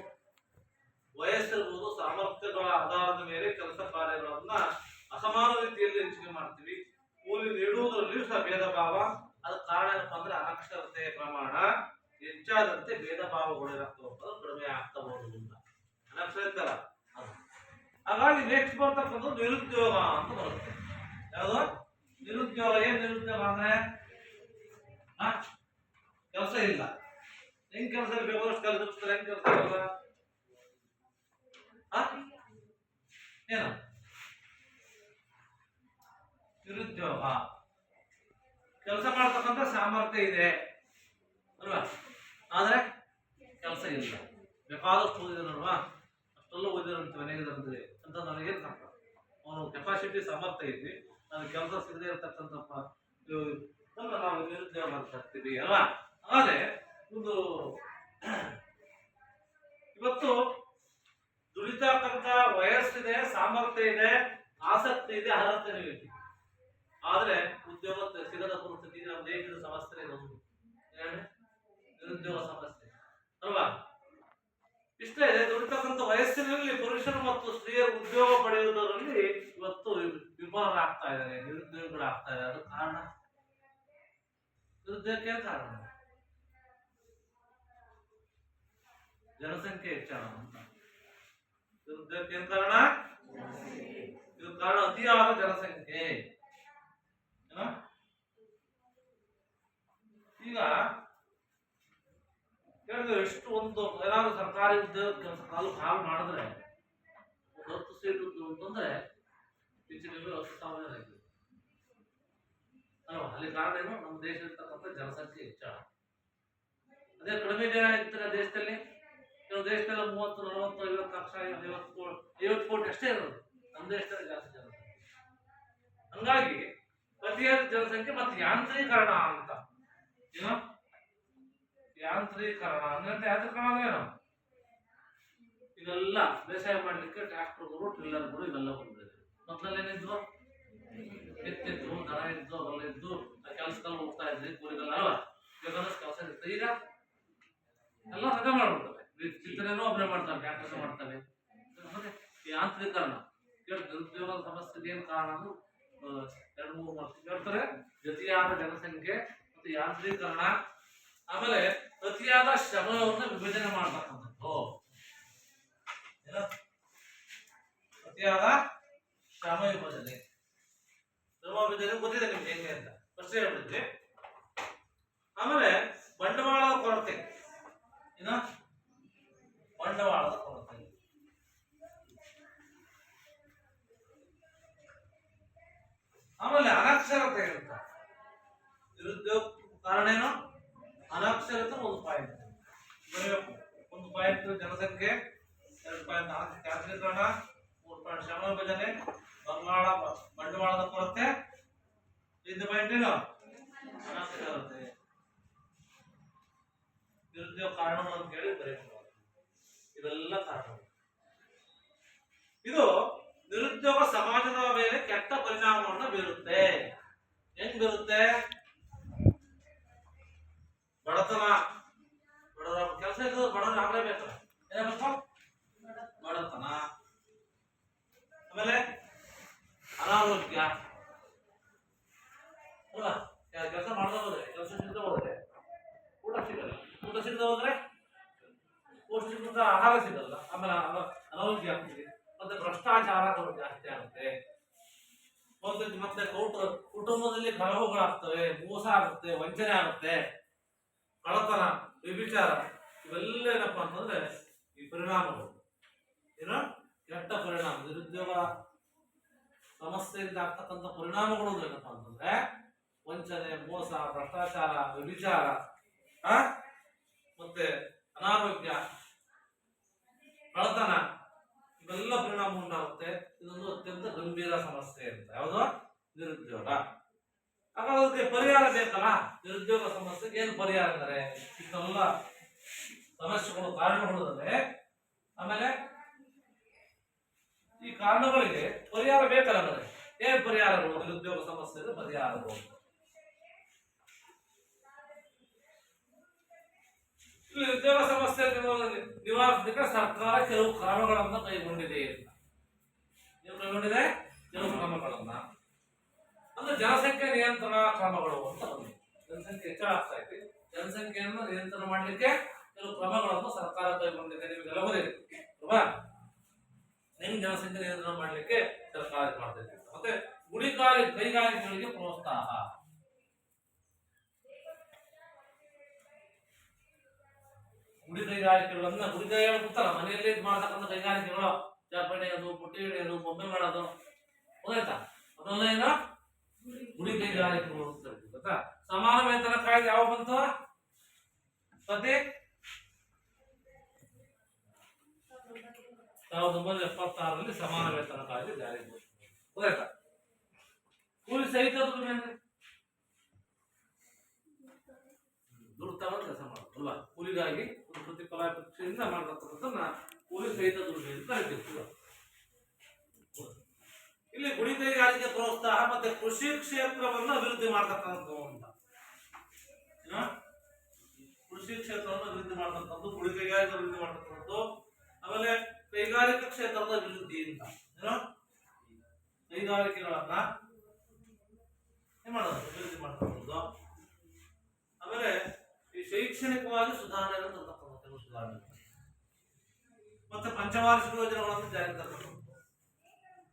ವಯಸ್ಸಿರಬಹುದು, ಸಾಮರ್ಥ್ಯಗಳ ಆಧಾರದ ಮೇಲೆ ಕೆಲಸ ಕಾರ್ಯಗಳನ್ನ ಅಸಮಾನ ರೀತಿಯಲ್ಲಿ ಹಂಚಿಕೆ ಮಾಡ್ತೀವಿ. ಕೂಲಿ ನೀಡುವುದರಲ್ಲಿಯೂ ಸಹ ಭೇದ ಭಾವ. ಅದಕ್ಕೆ ಕಾರಣ ಏನಪ್ಪಾ ಅಂದ್ರೆ ಅನಕ್ಷರತೆಯ ಪ್ರಮಾಣ ಹೆಚ್ಚಾದಂತೆ ಭೇದ ಭಾವಗಳು ಇರಬಹುದು, ಕಡಿಮೆ ಆಗ್ತಾ ಹೋಗುವುದಿಲ್ಲ. ಅನಕ್ಷರತೆ ಅಲ್ಲ. ಹಾಗಾಗಿ ನೆಕ್ಸ್ಟ್ ಬರ್ತಕ್ಕಂಥದ್ದು ನಿರುದ್ಯೋಗ ಅಂತ ಬರುತ್ತೆ. ಯಾವುದು ನಿರುದ್ಯೋಗ? ಏನ್ ನಿರುದ್ಯೋಗ ಅಂದ್ರೆ ಕೆಲಸ ಇಲ್ಲ. ಹೆಂಗ್ ಕೆಲಸ ಇರಬೇಕು? ಅಷ್ಟು ಕೆಲಸ ಇರ್ತಾರೆ. ಹೆಂಗ್ ಕೆಲಸ ಇರಲ್ಲ? ಏನು ನಿರುದ್ಯೋಗ? ಕೆಲಸ ಮಾಡ್ತಕ್ಕಂಥ ಸಾಮರ್ಥ್ಯ ಇದೆ ಅಲ್ವಾ, ಆದ್ರೆ ಕೆಲಸ ಇಲ್ಲ. ಬೇಕಾದಷ್ಟು ಓದಿದನಲ್ವಾ, ಅಷ್ಟೆಲ್ಲ ಓದಿದಂತ ಮನೆಗಿದಂತೆ ಅಂತ ನನಗೇನು ಸಾಕ? ಅವನು ಕೆಪಾಸಿಟಿ ಸಾಮರ್ಥ್ಯ ಐತಿ, ನನಗೆ ಕೆಲಸ ಸಿಗದೆ ಇರತಕ್ಕಂಥ ನಾವು ನಿರುದ್ಯೋಗ ಅಂತ ಹಾಕ್ತೀವಿ ಅಲ್ವಾ? ಆದ್ರೆ ಒಂದು ಇವತ್ತು ದುಡಿತಕ್ಕಂಥ ವಯಸ್ಸಿದೆ, ಸಾಮರ್ಥ್ಯ ಇದೆ, ಆಸಕ್ತಿ ಇದೆ, ಅರ್ಹತೆ ಇದೆ. ಆದ್ರೆ ಉದ್ಯೋಗ ಸಿಗದ ಪರಿಸ್ಥಿತಿ ನಮ್ಮ ದೇಶದ ಸಮಸ್ಯೆ ಇದೊಂದು ನಿರುದ್ಯೋಗ ಸಮಸ್ಯೆ ಅಲ್ವಾ? ಇಷ್ಟೇ ಇದೆ. ದುಡಿತಕ್ಕಂಥ ವಯಸ್ಸಿನಲ್ಲಿ ಪುರುಷರು ಮತ್ತು ಸ್ತ್ರೀಯರು ಉದ್ಯೋಗ ಪಡೆಯುವುದರಲ್ಲಿ ಇವತ್ತು ವಿಫಲ ಆಗ್ತಾ ಇದ್ದಾರೆ, ನಿರುದ್ಯೋಗಿಗಳಾಗ್ತಾ ಇದ್ದಾರೆ. ಅದು ಕಾರಣ ನಿರುದ್ಯೋಗಕ್ಕೆ ಕಾರಣ ಜನಸಂಖ್ಯೆ ಹೆಚ್ಚಳ ಅಂತ. ನಿರುದ್ಯೋಗಕ್ಕೆ ಏನ್ ಕಾರಣ? ಇದು ಕಾರಣ ಅತಿಯಾದ ಜನಸಂಖ್ಯೆ. ಈಗ ಹೇಳಿದ್ರೆ ಎಷ್ಟು ಒಂದು ಏನಾದ್ರು ಸರ್ಕಾರಿ ಉದ್ಯೋಗ ಕೆಲಸ ಕಾಲು ಮಾಡಿದ್ರೆ ಒಂದು 10 ಸೀಟ್ ಅಂತಂದ್ರೆ ಹೆಚ್ಚಿನಲ್ಲಿ 10,000 ಆಗಿದೆ ಅಲ್ವಾ? ಅಲ್ಲಿ ಕಾರಣ ಏನು? ನಮ್ಮ ದೇಶದಲ್ಲಿರ್ತಕ್ಕಂಥ ಜನಸಂಖ್ಯೆ ಹೆಚ್ಚಳ. ಅದೇ ಕಡಿಮೆ ಜನ ಇರ್ತಾರೆ ದೇಶದಲ್ಲಿ. ಕೆಲವು ದೇಶದಲ್ಲಿ 30, 40, 50 ಲಕ್ಷ, 50 ಕೋಟಿ ಅಷ್ಟೇ ಇರೋದು. ನಮ್ಮ ದೇಶದಲ್ಲಿ ಜಾಸ್ತಿ ಜನಸಂಖ್ಯೆ. ಹಂಗಾಗಿ ಅತಿಯಾದ ಜನಸಂಖ್ಯೆ ಮತ್ತು ಯಾಂತ್ರೀಕರಣ ಅಂತ. ಏನು ಯಾಂತ್ರೀಕರಣ ಅಂದ್ರೆ ಯಾಂತ್ರೀಕರಣ ಏನು? ಇದೆಲ್ಲ ಬೇಸಾಯ ಮಾಡ್ಲಿಕ್ಕೆ ಟ್ರ್ಯಾಕ್ಟರ್ಗಳು, ಟ್ರಿಲ್ಲರ್ಗಳು ಇವೆಲ್ಲ ಬಂದಿದೆ. ಮೊದಲಲ್ಲಿ ಏನಿದ್ವು? ಎತ್ತಿದ್ದು, ದನ ಇದ್ದು, ಅವೆಲ್ಲ ಇದ್ದು ಕೆಲಸದಲ್ಲಿ ಹೋಗ್ತಾ ಇದ್ರಿ, ಕೂಲಿಗಲ್ಲ ಅಲ್ವಾ? ಕೆಲಸ ಇರ್ತದೆ. ಈಗ ಎಲ್ಲ ರಜೆ ಮಾಡ್ಬಿಡ್ತವೆ. ಚಿಂತನೆನೂ ಒಬ್ಬರೇ ಮಾಡ್ತಾರೆ, ಟ್ರ್ಯಾಕ್ಟರ್ಸ್ ಮಾಡ್ತವೆ. ಯಾಂತ್ರೀಕರಣ ನಿರುದ್ಯೋಗದ ಸಮಸ್ಯೆಗೆ ಏನು ಕಾರಣ? 2-3 ವರ್ಷ ಹೇಳ್ತಾರೆ. ಅತಿಯಾದ ಜನಸಂಖ್ಯೆ ಮತ್ತು ಯಾಂತ್ರೀಕರಣ, ಆಮೇಲೆ ಅತಿಯಾದ ಶ್ರಮವನ್ನು ವಿಭಜನೆ ಮಾಡ್ತಕ್ಕಂಥದ್ದು. ಅತಿಯಾದ ಶ್ರಮ ವಿಭಜನೆ ಗೊತ್ತಿದೆ ನಿಮ್ಗೆ ಹೆಂಗೆ ಅಂತ ಫಸ್ಟ್ ಹೇಳ್ಬಿಡ್ತೀವಿ. ಆಮೇಲೆ ಬಂಡವಾಳದ ಕೊರತೆ. ಏನು ಬಂಡವಾಳದ ಕೊರತೆ? ಆಮೇಲೆ ಅನಕ್ಷರತೆ ಅಂತ. ನಿರುದ್ಯೋಗ ಕಾರಣ ಏನು? ಅನಕ್ಷರತೆ ಒಂದು ಪಾಯಿಂಟ್. ಬರೆಯಬೇಕು. 1 ಪಾಯಿಂಟ್ ಜನಸಂಖ್ಯೆ, 2 ಪಾಯಿಂಟ್ ಯಾಂತ್ರೀಕರಣ, 3 ಪಾಯಿಂಟ್ ಶ್ರಮ ವಿಭಜನೆ, ಬಂಡವಾಳದ ಕೊರತೆ, 5 ಪಾಯಿಂಟ್ ಏನು ಅನಾಥತೆ, ನಿರುದ್ಯೋಗ ಕಾರಣಗಳು ಅಂತ ಹೇಳಿ ಬರೆಯಬಹುದು. ಇವೆಲ್ಲ ಕಾರಣಗಳು. ಇದು ನಿರುದ್ಯೋಗ ಸಮಾಜದ ಮೇಲೆ ಕೆಟ್ಟ ಪರಿಣಾಮವನ್ನು ಬೀರುತ್ತೆ. ಹೆಂಗ್ ಬೀರುತ್ತೆ? ಬಡತನ, ಬಡವರ ಕೆಲಸ ಇದ್ದು ಬಡವರು ಆಗ್ಲೇಬೇಕು. ಏನಾಗಬೇಕು? ಬಡತನ. ಆಮೇಲೆ ಅನಾರೋಗ್ಯ. ಅಲ್ಲ, ಕೆಲಸ ಮಾಡದ ಹೋದ್ರೆ, ಕೆಲಸ ಸಿಗದೆ ಹೋದ್ರೆ ಊಟ ಸಿಗಲ್ಲ, ಊಟ ಸಿಗದೆ ಹೋದ್ರೆ ಪೌಷ್ಟಿಕಯುಕ್ತ ಆಹಾರ ಸಿಗಲ್ಲ. ಆಮೇಲೆ ಅನಾರೋಗ್ಯ ಆಗ್ತದೆ. ಮತ್ತೆ ಭ್ರಷ್ಟಾಚಾರಗಳು ಜಾಸ್ತಿ ಆಗುತ್ತೆ. ಮತ್ತೆ ಕುಟುಂಬದಲ್ಲಿ ಕಲಹಗಳಾಗ್ತವೆ, ಮೋಸ ಆಗುತ್ತೆ, ವಂಚನೆ ಆಗುತ್ತೆ, ಕಳ್ಳತನ, ವ್ಯಭಿಚಾರ, ಇವೆಲ್ಲ ಏನಪ್ಪಾ ಅಂತಂದ್ರೆ ಈ ಪರಿಣಾಮಗಳು. ಏನೋ ಕೆಟ್ಟ ಪರಿಣಾಮ, ನಿರುದ್ಯೋಗ ಸಮಸ್ಯೆಯಿಂದ ಆಗ್ತಕ್ಕಂಥ ಪರಿಣಾಮಗಳು ಏನಪ್ಪಾ ಅಂತಂದ್ರೆ ವಂಚನೆ, ಮೋಸ, ಭ್ರಷ್ಟಾಚಾರ, ವ್ಯಭಿಚಾರ, ಮತ್ತೆ ಅನಾರೋಗ್ಯ, ಕಳ್ಳತನ, ಇವೆಲ್ಲ ಪರಿಣಾಮ ಉಂಟಾಗುತ್ತೆ. ಇದೊಂದು ಅತ್ಯಂತ ಗಂಭೀರ ಸಮಸ್ಯೆ ಅಂತ. ಯಾವುದು? ನಿರುದ್ಯೋಗ. ಹಾಗಾದ್ರೆ ಅದಕ್ಕೆ ಪರಿಹಾರ ಬೇಕಲ್ಲ. ನಿರುದ್ಯೋಗ ಸಮಸ್ಯೆಗೆ ಏನು ಪರಿಹಾರ ಅಂದರೆ ಇಷ್ಟೆಲ್ಲ ಸಮಸ್ಯೆಗಳು, ಕಾರಣಗಳು ಅಂದರೆ ಆಮೇಲೆ ಈ ಕಾರಣಗಳಿಗೆ ಪರಿಹಾರ ಬೇಕಲ್ಲ. ಅಂದರೆ ಏನು ಪರಿಹಾರಗಳು? ನಿರುದ್ಯೋಗ ಸಮಸ್ಯೆಗೆ ಪರಿಹಾರಗಳು. ನಿರುದ್ಯೋಗ ಸಮಸ್ಯೆ ನಿವಾರಿಸಲಿಕ್ಕೆ ಸರ್ಕಾರ ಕೆಲವು ಕ್ರಮಗಳನ್ನು ಕೈಗೊಂಡಿದೆ ಅಂತ. ನೀವು ಕೈಗೊಂಡಿದೆ ಕೆಲವು ಕ್ರಮಗಳನ್ನ, ಅಂದ್ರೆ ಜನಸಂಖ್ಯೆ ನಿಯಂತ್ರಣ ಕ್ರಮಗಳು ಅಂತ ಬಂದಿದೆ. ಜನಸಂಖ್ಯೆ ಹೆಚ್ಚಳ ಆಗ್ತಾ ಇದೆ, ಜನಸಂಖ್ಯೆಯನ್ನು ನಿಯಂತ್ರಣ ಮಾಡಲಿಕ್ಕೆ ಕೆಲವು ಕ್ರಮಗಳನ್ನು ಸರ್ಕಾರ ಕೈಗೊಂಡಿದೆ. ನಿಮಗೆಲ್ಲ ಗೊತ್ತಿದೆ ಅಲ್ವಾ? ಹೆಂಗ್ ಜನಸಂಖ್ಯೆ ನಿಯಂತ್ರಣ ಮಾಡಲಿಕ್ಕೆ ಸರ್ಕಾರ ಮಾಡ್ತಾ ಇದೆ. ಮತ್ತೆ ಕೈಗಾರಿಕೆಗಳಿಗೆ ಪ್ರೋತ್ಸಾಹ. ಗುಡಿ ಕೈಗಾರಿಕೆಗಳನ್ನ, ಗುಡಿ ಕೈಗಾರಿಕೆ ಗೊತ್ತಲ್ಲ, ಮನೆಯಲ್ಲಿ ಮಾಡ್ತಕ್ಕಂಥ ಕೈಗಾರಿಕೆಗಳು, ಚಾಪಣೆ ಅದು, ಬುಟ್ಟಿ ಹಿಡಿಯೋದು, ಬೊಂಬೆ ಮಾಡೋದು, ಗೊತ್ತಾಯ್ತಾ? ಅದೆಲ್ಲ ಏನೋ ಗುಡಿ ಕೈಗಾರಿಕೆಗಳು ಅಂತ ಗೊತ್ತಾ? ಸಮಾನ ವೇತನ ಕಾಯ್ದೆ ಯಾವ ಬಂತು? ಮತ್ತೆ 1976ರಲ್ಲಿ ಸಮಾನ ವೇತನ ಕಾಯ್ದೆ ಜಾರಿಗೆ ಬಂತು. ಗೊತ್ತಾಯ್ತಾ? ಕೂಲಿ ಸಹಿತ ದುಡ್ಡು ತಗೊಂಡು ಕೆಲಸ ಮಾಡೋದು ಅಲ್ವಾ? ಕೂಲಿಗಾಗಿ ಒಂದು ಪ್ರತಿಫಲ ಪರೀಕ್ಷೆಯಿಂದ ಮಾಡತಕ್ಕಂಥದ್ದನ್ನ ಕೂಲಿ ಸಹಿತ ದುಡ್ಡು ಅಂತ ಕರಿತೀವಿ. ಇಲ್ಲಿ ಗುಡಿ ಕೈಗಾರಿಕೆ ಪ್ರೋತ್ಸಾಹ ಮತ್ತೆ ಕೃಷಿ ಕ್ಷೇತ್ರವನ್ನು ಅಭಿವೃದ್ಧಿ ಮಾಡ್ತಕ್ಕಂಥದ್ದು ಅಂತ. ಕೃಷಿ ಕ್ಷೇತ್ರವನ್ನು ಅಭಿವೃದ್ಧಿ ಮಾಡ್ತಕ್ಕಂಥದ್ದು, ಗುಡಿ ಕೈಗಾರಿಕೆ ಅಭಿವೃದ್ಧಿ ಮಾಡ್ತಕ್ಕಂಥದ್ದು, ಆಮೇಲೆ ಕೈಗಾರಿಕಾ ಕ್ಷೇತ್ರದ ಅಭಿವೃದ್ಧಿ ಅಂತ. ಏನೋ ಕೈಗಾರಿಕೆಗಳನ್ನ ಏನ್ ಮಾಡೋದು? ಅಭಿವೃದ್ಧಿ ಮಾಡ್ತಕ್ಕಂಥದ್ದು. ಆಮೇಲೆ ಈ ಶೈಕ್ಷಣಿಕವಾಗಿ ಸುಧಾರಣೆಯನ್ನು ತರ್ತಕ್ಕಂಥ ಸುಧಾರಣೆ, ಮತ್ತೆ ಪಂಚವಾರ್ಷಿಕ ಯೋಜನೆಗಳನ್ನು ಜಾರಿ ತರ್ತಕ್ಕಂಥದ್ದು,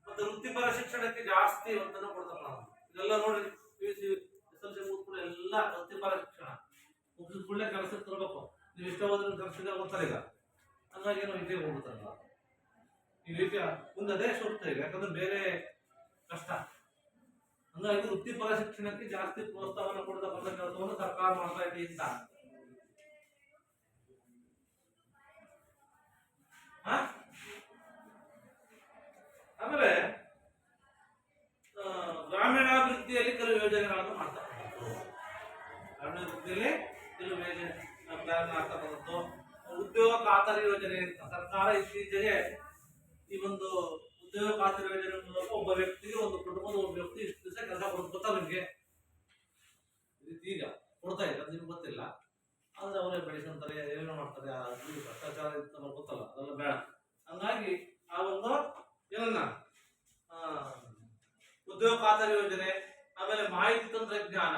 ಮತ್ತೆ ವೃತ್ತಿಪರ ಶಿಕ್ಷಣಕ್ಕೆ ಜಾಸ್ತಿ ಒತ್ತನ್ನು ಕೊಡ್ತಕ್ಕಂಥದ್ದು. ಇದೆಲ್ಲ ನೋಡಿ, PUC SSLC ಮುಗಿದ್ಮೇಲೆ ಎಲ್ಲ ವೃತ್ತಿಪರ ಶಿಕ್ಷಣ ಮುಗಿದ ಕೂಡಲೇ ಕೆಲಸಕ್ಕೆ ತರಬೇಕು. ನೀವು ಇಷ್ಟ ಹೋದ್ರೆ ಕೆಲಸಕ್ಕೆ ಹೋಗ್ತಾರೆ ಈಗ. ಹಂಗಾಗಿ ನಾವು ಇದೇ ಹೋಗ್ತಾರಲ್ಲ, ಈ ರೀತಿಯ ಮುಂದೆ ದೇಶ ಹೋಗ್ತಾ ಇದೆ. ಯಾಕಂದ್ರೆ ಬೇರೆ ಕಷ್ಟ. ಹಂಗಾಗಿ ವೃತ್ತಿಪರ ಶಿಕ್ಷಣಕ್ಕೆ ಜಾಸ್ತಿ ಪ್ರೋತ್ಸಾಹವನ್ನು ಕೊಡ್ತಕ್ಕಂಥ ಕೆಲಸವನ್ನು ಸರ್ಕಾರ ಮಾಡ್ತಾ ಇದೆ ಅಂತ. ಆಮೇಲೆ ಗ್ರಾಮೀಣಾಭಿವೃದ್ಧಿಯಲ್ಲಿ ಕೆಲವು ಯೋಜನೆಗಳನ್ನು ಮಾಡ್ತಕ್ಕಂಥದ್ದು, ಗ್ರಾಮೀಣಾಭಿವೃದ್ಧಿಯಲ್ಲಿ ಕೆಲವು ಯೋಜನೆ ಮಾಡ್ತಕ್ಕಂಥದ್ದು. ಉದ್ಯೋಗ ಖಾತರಿ ಯೋಜನೆ ಅಂತ ಸರ್ಕಾರ ಇತ್ತೀಚೆಗೆ ಈ ಒಂದು ಉದ್ಯೋಗ ಖಾತರಿ ಯೋಜನೆ ಮೂಲಕ ಒಬ್ಬ ವ್ಯಕ್ತಿಗೆ, ಒಂದು ಕುಟುಂಬದ ಒಬ್ಬ ವ್ಯಕ್ತಿ ಇಷ್ಟು ದಿವಸ ಕೆಲಸ ಕೊಡೋದು ಗೊತ್ತಾ ನಿಮ್ಗೆ? ಈಗ ಕೊಡ್ತಾ ಇದೆ, ಅದು ನಿಮ್ಗೆ ಗೊತ್ತಿಲ್ಲ. ಆದ್ರೆ ಅವರೇ ಬೆಳೆಸಂತಾರೆ, ಏನೋ ಮಾಡ್ತಾರೆ, ಭ್ರಷ್ಟಾಚಾರ ನಮ್ಗೆ ಗೊತ್ತಲ್ಲ, ಅದೆಲ್ಲ ಬೇಡ. ಹಂಗಾಗಿ ಆ ಒಂದು ಏನನ್ನ ಉದ್ಯೋಗ ಖಾತರಿ ಯೋಜನೆ, ಆಮೇಲೆ ಮಾಹಿತಿ ತಂತ್ರಜ್ಞಾನ,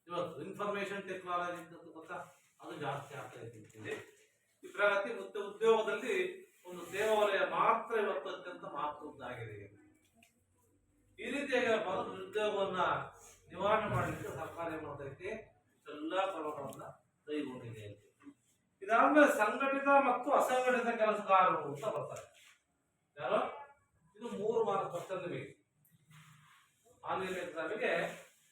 ಇವತ್ತು ಇನ್ಫಾರ್ಮೇಶನ್ ಟೆಕ್ನಾಲಜಿ ಅಂತ ಗೊತ್ತಾ, ಅದು ಜಾಸ್ತಿ ಆಗ್ತಾ ಇದೆ. ಈ ಪ್ರಗತಿ ಮತ್ತೆ ಉದ್ಯೋಗದಲ್ಲಿ ಒಂದು ಸೇವಾ ವಲಯ ಮಾತ್ರ ಇವತ್ತು ಅತ್ಯಂತ ಮಹತ್ವದ್ದಾಗಿದೆ. ಈ ರೀತಿಯಾಗಿ ನಿರುದ್ಯೋಗವನ್ನ ನಿವಾರಣೆ ಮಾಡಲಿಕ್ಕೆ ಸರ್ಕಾರ ಏನ್ ಮಾಡ್ತೈತಿ? ಎಲ್ಲಾ ಕ್ರಮಗಳನ್ನ ಕೈಗೊಂಡಿದೆ. ಇದಾದ್ಮೇಲೆ ಸಂಘಟಿತ ಮತ್ತು ಅಸಂಘಟಿತ ಕೆಲಸಗಾರರು ಅಂತ ಬರ್ತಾರೆ. ಯಾರು? ಇದು 3 ಮಾರ್ಕ್ ಕ್ವಶನ್ ನಿಮಗೆ ಆನ್ಲೈನ್ ಎಕ್ಸಾಮಿಗೆ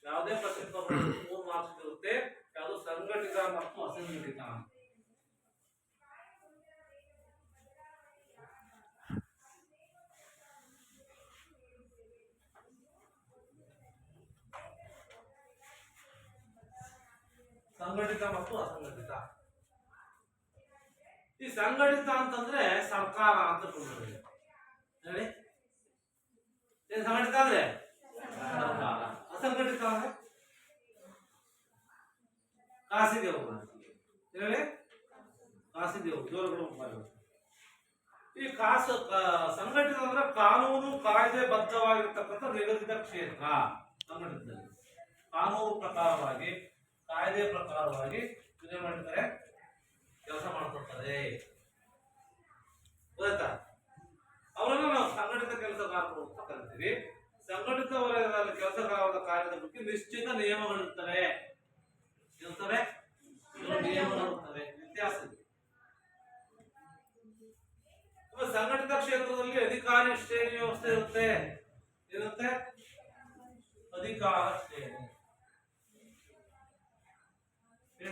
ಯಾವುದೇ ಪ್ರಶ್ನೆ 3 ಮಾರ್ಕ್ಸ್ ಇರುತ್ತೆ. ಯಾವುದು? ಸಂಘಟಿತ ಮತ್ತು ಅಸಂಘಟಿತ. ಸಂಘಟಿತ ಮತ್ತು ಅಸಂಘಟಿತ. ಈ ಸಂಘಟಿತ ಅಂತಂದ್ರೆ ಸರ್ಕಾರ ಅಂತ ಕೊಡ್ತಾರೆ ಹೇಳಿ. ಏನ್ ಸಂಘಟಿತ ಅಂದ್ರೆ ಸರ್ಕಾರ, ಅಸಂಘಟಿತ ಅಂದ್ರೆ ಖಾಸಗಿ ಹೇಳಿ, ಖಾಸಗಿ ಉದ್ಯೋಗಗಳು. ಈ ಸಂಘಟಿತ ಅಂದ್ರೆ ಕಾನೂನು ಕಾಯ್ದೆ ಬದ್ಧವಾಗಿರ್ತಕ್ಕಂಥ ನಿಗದಿತ ಕ್ಷೇತ್ರ. ಸಂಘಟಿತದಲ್ಲಿ ಕಾನೂನು ಪ್ರಕಾರವಾಗಿ ಕಾಯ್ದೆ ಪ್ರಕಾರವಾಗಿ ಏನ್ ಮಾಡ್ತಾರೆ, ಕೆಲಸ ಮಾಡ್ಕೊಳ್ತಾರೆ. ಗೊತ್ತಾ? ಅವರನ್ನ ನಾವು ಸಂಘಟಿತ ಕೆಲಸಗಾರರು ಅಂತ ಕರಿತೀವಿ. ಸಂಘಟಿತ ವಲಯದಲ್ಲಿ ಕೆಲಸಗಾರರ ಕಾರ್ಯದ ಬಗ್ಗೆ ನಿಶ್ಚಿತ ನಿಯಮಗಳಿರ್ತವೆ. ಇರ್ತವೆ, ನಿಯಮಗಳಿರ್ತವೆ, ವ್ಯತ್ಯಾಸ ಇದೆ. ಸಂಘಟಿತ ಕ್ಷೇತ್ರದಲ್ಲಿ ಅಧಿಕಾರಿ ಶ್ರೇಣಿ ವ್ಯವಸ್ಥೆ ಇರುತ್ತೆ. ಇರುತ್ತೆ ಅಧಿಕಾರ ಶ್ರೇಣಿ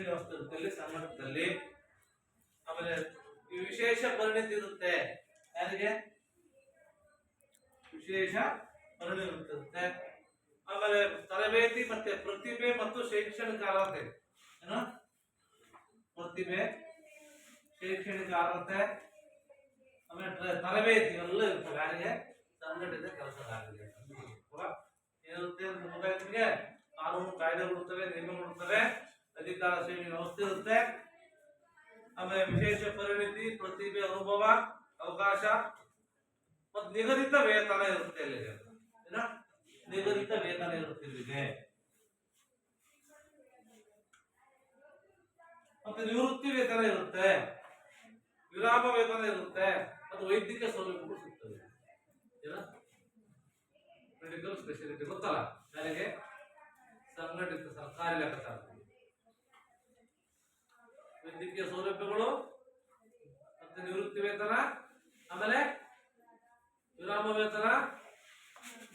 ವ್ಯವಸ್ಥೆ ಇರುತ್ತೆ ಇಲ್ಲಿ ಸಂಘಟಿತದಲ್ಲಿ. ಆಮೇಲೆ ಈ ವಿಶೇಷ ಪರಿಣಿತಿ ಇರುತ್ತೆ. ಯಾರಿಗೆ? ವಿಶೇಷ ಪರಿಣಿತಿ ಇರುತ್ತೆ. ಆಮೇಲೆ ತರಬೇತಿ ಮತ್ತೆ ಪ್ರತಿಭೆ ಮತ್ತು ಶೈಕ್ಷಣಿಕ ಅರ್ಹತೆ. ಏನು? ಪ್ರತಿಭೆ, ಶೈಕ್ಷಣಿಕ ಅರ್ಹತೆ, ಆಮೇಲೆ ತರಬೇತಿ ಎಲ್ಲ ಇರ್ತವೆ. ಯಾರಿಗೆ? ಸಂಘಟಿತ ಕೆಲಸಗಾರರಿಗೆ. ಏನಿರುತ್ತೆ? ನಿಮಗೆ ಕಾನೂನು ಕಾಯ್ದೆಗಳಿರ್ತವೆ, ನಿಯಮಗಳಿರ್ತವೆ, ಅಧಿಕಾರ ಶ್ರೇಣಿ ವ್ಯವಸ್ಥೆ ಇರುತ್ತೆ. ಆಮೇಲೆ ವಿಶೇಷ ಪರಿಣಿತಿ, ಪ್ರತಿಭೆ, ಅನುಭವ, ಅವಕಾಶ ಮತ್ತು ನಿಗದಿತ ವೇತನ ಇರುತ್ತೆ. ಇಲ್ಲಿಗೆ ನಿಗದಿತ ವೇತನ ಇರುತ್ತೆ ಇಲ್ಲಿಗೆ. ಮತ್ತೆ ನಿವೃತ್ತಿ ವೇತನ ಇರುತ್ತೆ, ವಿರಾಮ ವೇತನ ಇರುತ್ತೆ, ಮತ್ತು ವೈದ್ಯಕೀಯ ಸೌಲಭ್ಯಗಳು ಸಿಗ್ತವೆ. ಮೆಡಿಕಲ್ ಸ್ಪೆಷಾಲಿಟಿ ಗೊತ್ತಲ್ಲ ಯಾರಿಗೆ? ಸಂಘಟಿತ ಸರ್ಕಾರಿ ಲೆಕ್ಕಾಚಾರ. ವೈದ್ಯಕೀಯ ಸೌಲಭ್ಯಗಳು ಮತ್ತೆ ನಿವೃತ್ತಿ ವೇತನ, ಆಮೇಲೆ ವಿರಾಮ ವೇತನ,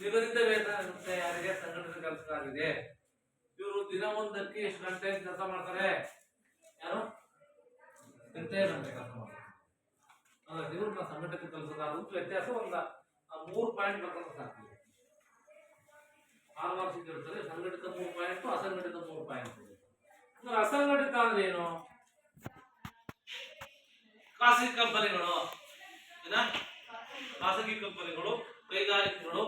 ನಿಗದಿತ ವೇತನ ಇರುತ್ತೆ. ಯಾರಿಗೆ? ಸಂಘಟಿತ ಕೆಲಸಗಾರರಿಗೆ. ಇವರು ದಿನವೊಂದಕ್ಕೆ ಎಷ್ಟು ಗಂಟೆ ಕೆಲಸ ಮಾಡ್ತಾರೆ? ಯಾರು? ಗಂಟೆ ಕೆಲಸ ಮಾಡ್ತಾರೆ. ಇವರು ಸಂಘಟಿತ ಕೆಲಸಗಾರರು. ವ್ಯತ್ಯಾಸ ಒಂದು 3 ಪಾಯಿಂಟ್ ಬರ್ತದೆ ಸಾಕು. 6 ಮಾರ್ಕ್ಸ್ ಇರ್ತಾರೆ. ಸಂಘಟಿತ 3 ಪಾಯಿಂಟ್, ಅಸಂಘಟಿತ 3 ಪಾಯಿಂಟ್. ಅಸಂಘಟಿತ ಅಂದ್ರೆ ಏನು? ಖಾಸಗಿ ಕಂಪನಿಗಳು, ಖಾಸಗಿ ಕಂಪನಿಗಳು, ಕೈಗಾರಿಕೆಗಳು,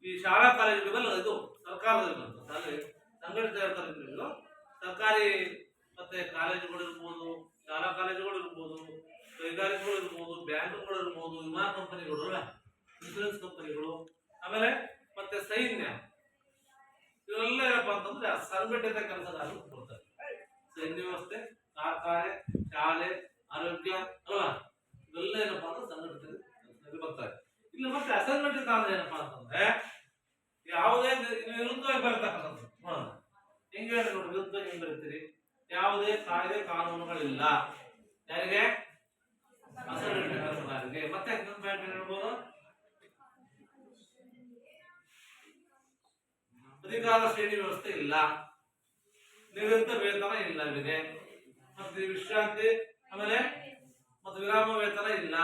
ಈ ಶಾಲಾ ಕಾಲೇಜುಗಳೆಲ್ಲ ಇದು ಸರ್ಕಾರದಲ್ಲಿ ಸಂಘಟಿತ ಇರ್ತಾರೆ. ಸರ್ಕಾರಿ ಮತ್ತೆ ಕಾಲೇಜುಗಳು ಇರ್ಬೋದು, ಶಾಲಾ ಕಾಲೇಜುಗಳು ಇರ್ಬೋದು, ಕೈಗಾರಿಕೆಗಳು ಇರ್ಬೋದು, ಬ್ಯಾಂಕ್ಗಳು ಇರ್ಬೋದು, ವಿಮಾ ಕಂಪನಿಗಳು, ಇನ್ಸೂರೆನ್ಸ್ ಕಂಪನಿಗಳು, ಆಮೇಲೆ ಮತ್ತೆ ಸೈನ್ಯ, ಇವರೆಲ್ಲ ಏನಪ್ಪಾ ಅಂತಂದ್ರೆ ಸಂಘಟಿತ ಕೆಲಸಗಾರರು ಕೊಡ್ತಾರೆ. ಸೈನ್ಯ ವ್ಯವಸ್ಥೆ, ಕಾರ್ಖಾನೆ, ಶಾಲೆ, ಆರೋಗ್ಯ ಅಲ್ವಾ, ಇವೆಲ್ಲ ಏನಪ್ಪಾ ಅಂದ್ರೆ ಸಂಘಟಿತ ಬರ್ತಾರೆ. ಇಲ್ಲಿ ಮತ್ತೆ ಅಸಂಘಟಿತ ಅಂದ್ರೆ ಏನಪ್ಪಾ ಅಂತಂದ್ರೆ ಯಾವುದೇ ವಿರುದ್ಧವಾಗಿ ಬರತಕ್ಕಂಥದ್ದು. ಹೆಂಗೆ ಹೇಳಿ ನೋಡಿ, ವಿರುದ್ಧ ಹೆಂಗ್ ಬರೀತೀರಿ? ಯಾವುದೇ ಕಾಯ್ದೆ ಕಾನೂನುಗಳಿಲ್ಲ. ಯಾರಿಗೆ? ಅಸಂಘಟಿತ ಕೆಲಸಗಾರರಿಗೆ. ಮತ್ತೆ ಹೇಳ್ಬೋದು, ಅಧಿಕಾರ ಶ್ರೇಣಿ ವ್ಯವಸ್ಥೆ ಇಲ್ಲ, ನಿಗದಿತ ವೇತನ ಇಲ್ಲ ಇವರಿಗೆ, ಮತ್ತೆ ವಿಶ್ರಾಂತಿ, ಆಮೇಲೆ ಮತ್ತೆ ವಿರಾಮ ವೇತನ ಇಲ್ಲ,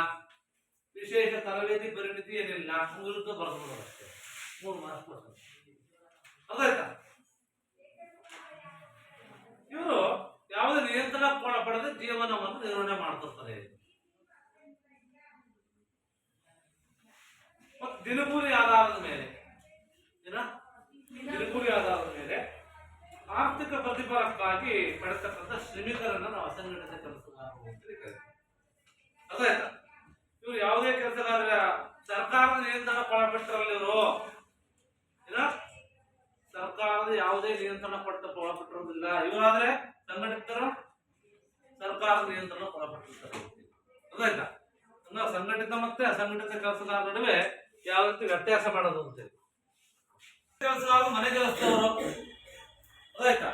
ವಿಶೇಷ ತರಬೇತಿ ಪರಿಣಿತಿ ಏನಿಲ್ಲ. ವಿರುದ್ಧ ಬರ್ಬೋದು ಅಷ್ಟೇ. 3 ಮಾರ್ಕ್ಸ್ ಕೊಡ್ತಾರೆ. ಅದಾಯ್ತಾ? ಇವರು ಯಾವುದೇ ನಿಯಂತ್ರಣ ಪಡೆದ ಜೀವನವನ್ನು ನಿರ್ವಹಣೆ ಮಾಡ್ತಿರ್ತಾರೆ. ಮತ್ತು ದಿನಗೂಲಿ ಆಧಾರದ ಮೇಲೆ ದಿನಗೂಲಿ ಆಧಾರದ ಮೇಲೆ ಆರ್ಥಿಕ ಪ್ರತಿಫಲಕ್ಕಾಗಿ ಪಡೆತಕ್ಕಂಥ ಶ್ರಮಿಕರನ್ನ ನಾವು ಅಸಂಘಟಿತ ಕೆಲಸಗಾರರು ಅಂತ ಕರೀತೀವಿ. ಅದಾಯ್ತಾ? ಇವರು ಯಾವುದೇ ಕೆಲಸಗಾರರ ಸರ್ಕಾರದ ನಿಯಂತ್ರಣ ಒಳಪಟ್ಟಿರಲ್ಲ. ಇವರು ಸರ್ಕಾರದ ಯಾವುದೇ ನಿಯಂತ್ರಣ ಒಳಪಟ್ಟಿರೋದಿಲ್ಲ. ಇವರಾದ್ರೆ ಸಂಘಟಿತರು ಸರ್ಕಾರದ ನಿಯಂತ್ರಣ ಒಳಪಟ್ಟಿರ್ತಾರೆ. ಅದಾಯ್ತಾ? ಸಂಘಟಿತ ಮತ್ತೆ ಅಸಂಘಟಿತ ಕೆಲಸಗಾರರ ನಡುವೆ ಯಾವ ರೀತಿ ವ್ಯತ್ಯಾಸ ಮಾಡೋದು ಅಂತೇಳಿ. ಕೆಲಸಗಾರರು ಮನೆ ಕೆಲಸದವರು, ಅದಾಯ್ತಾ?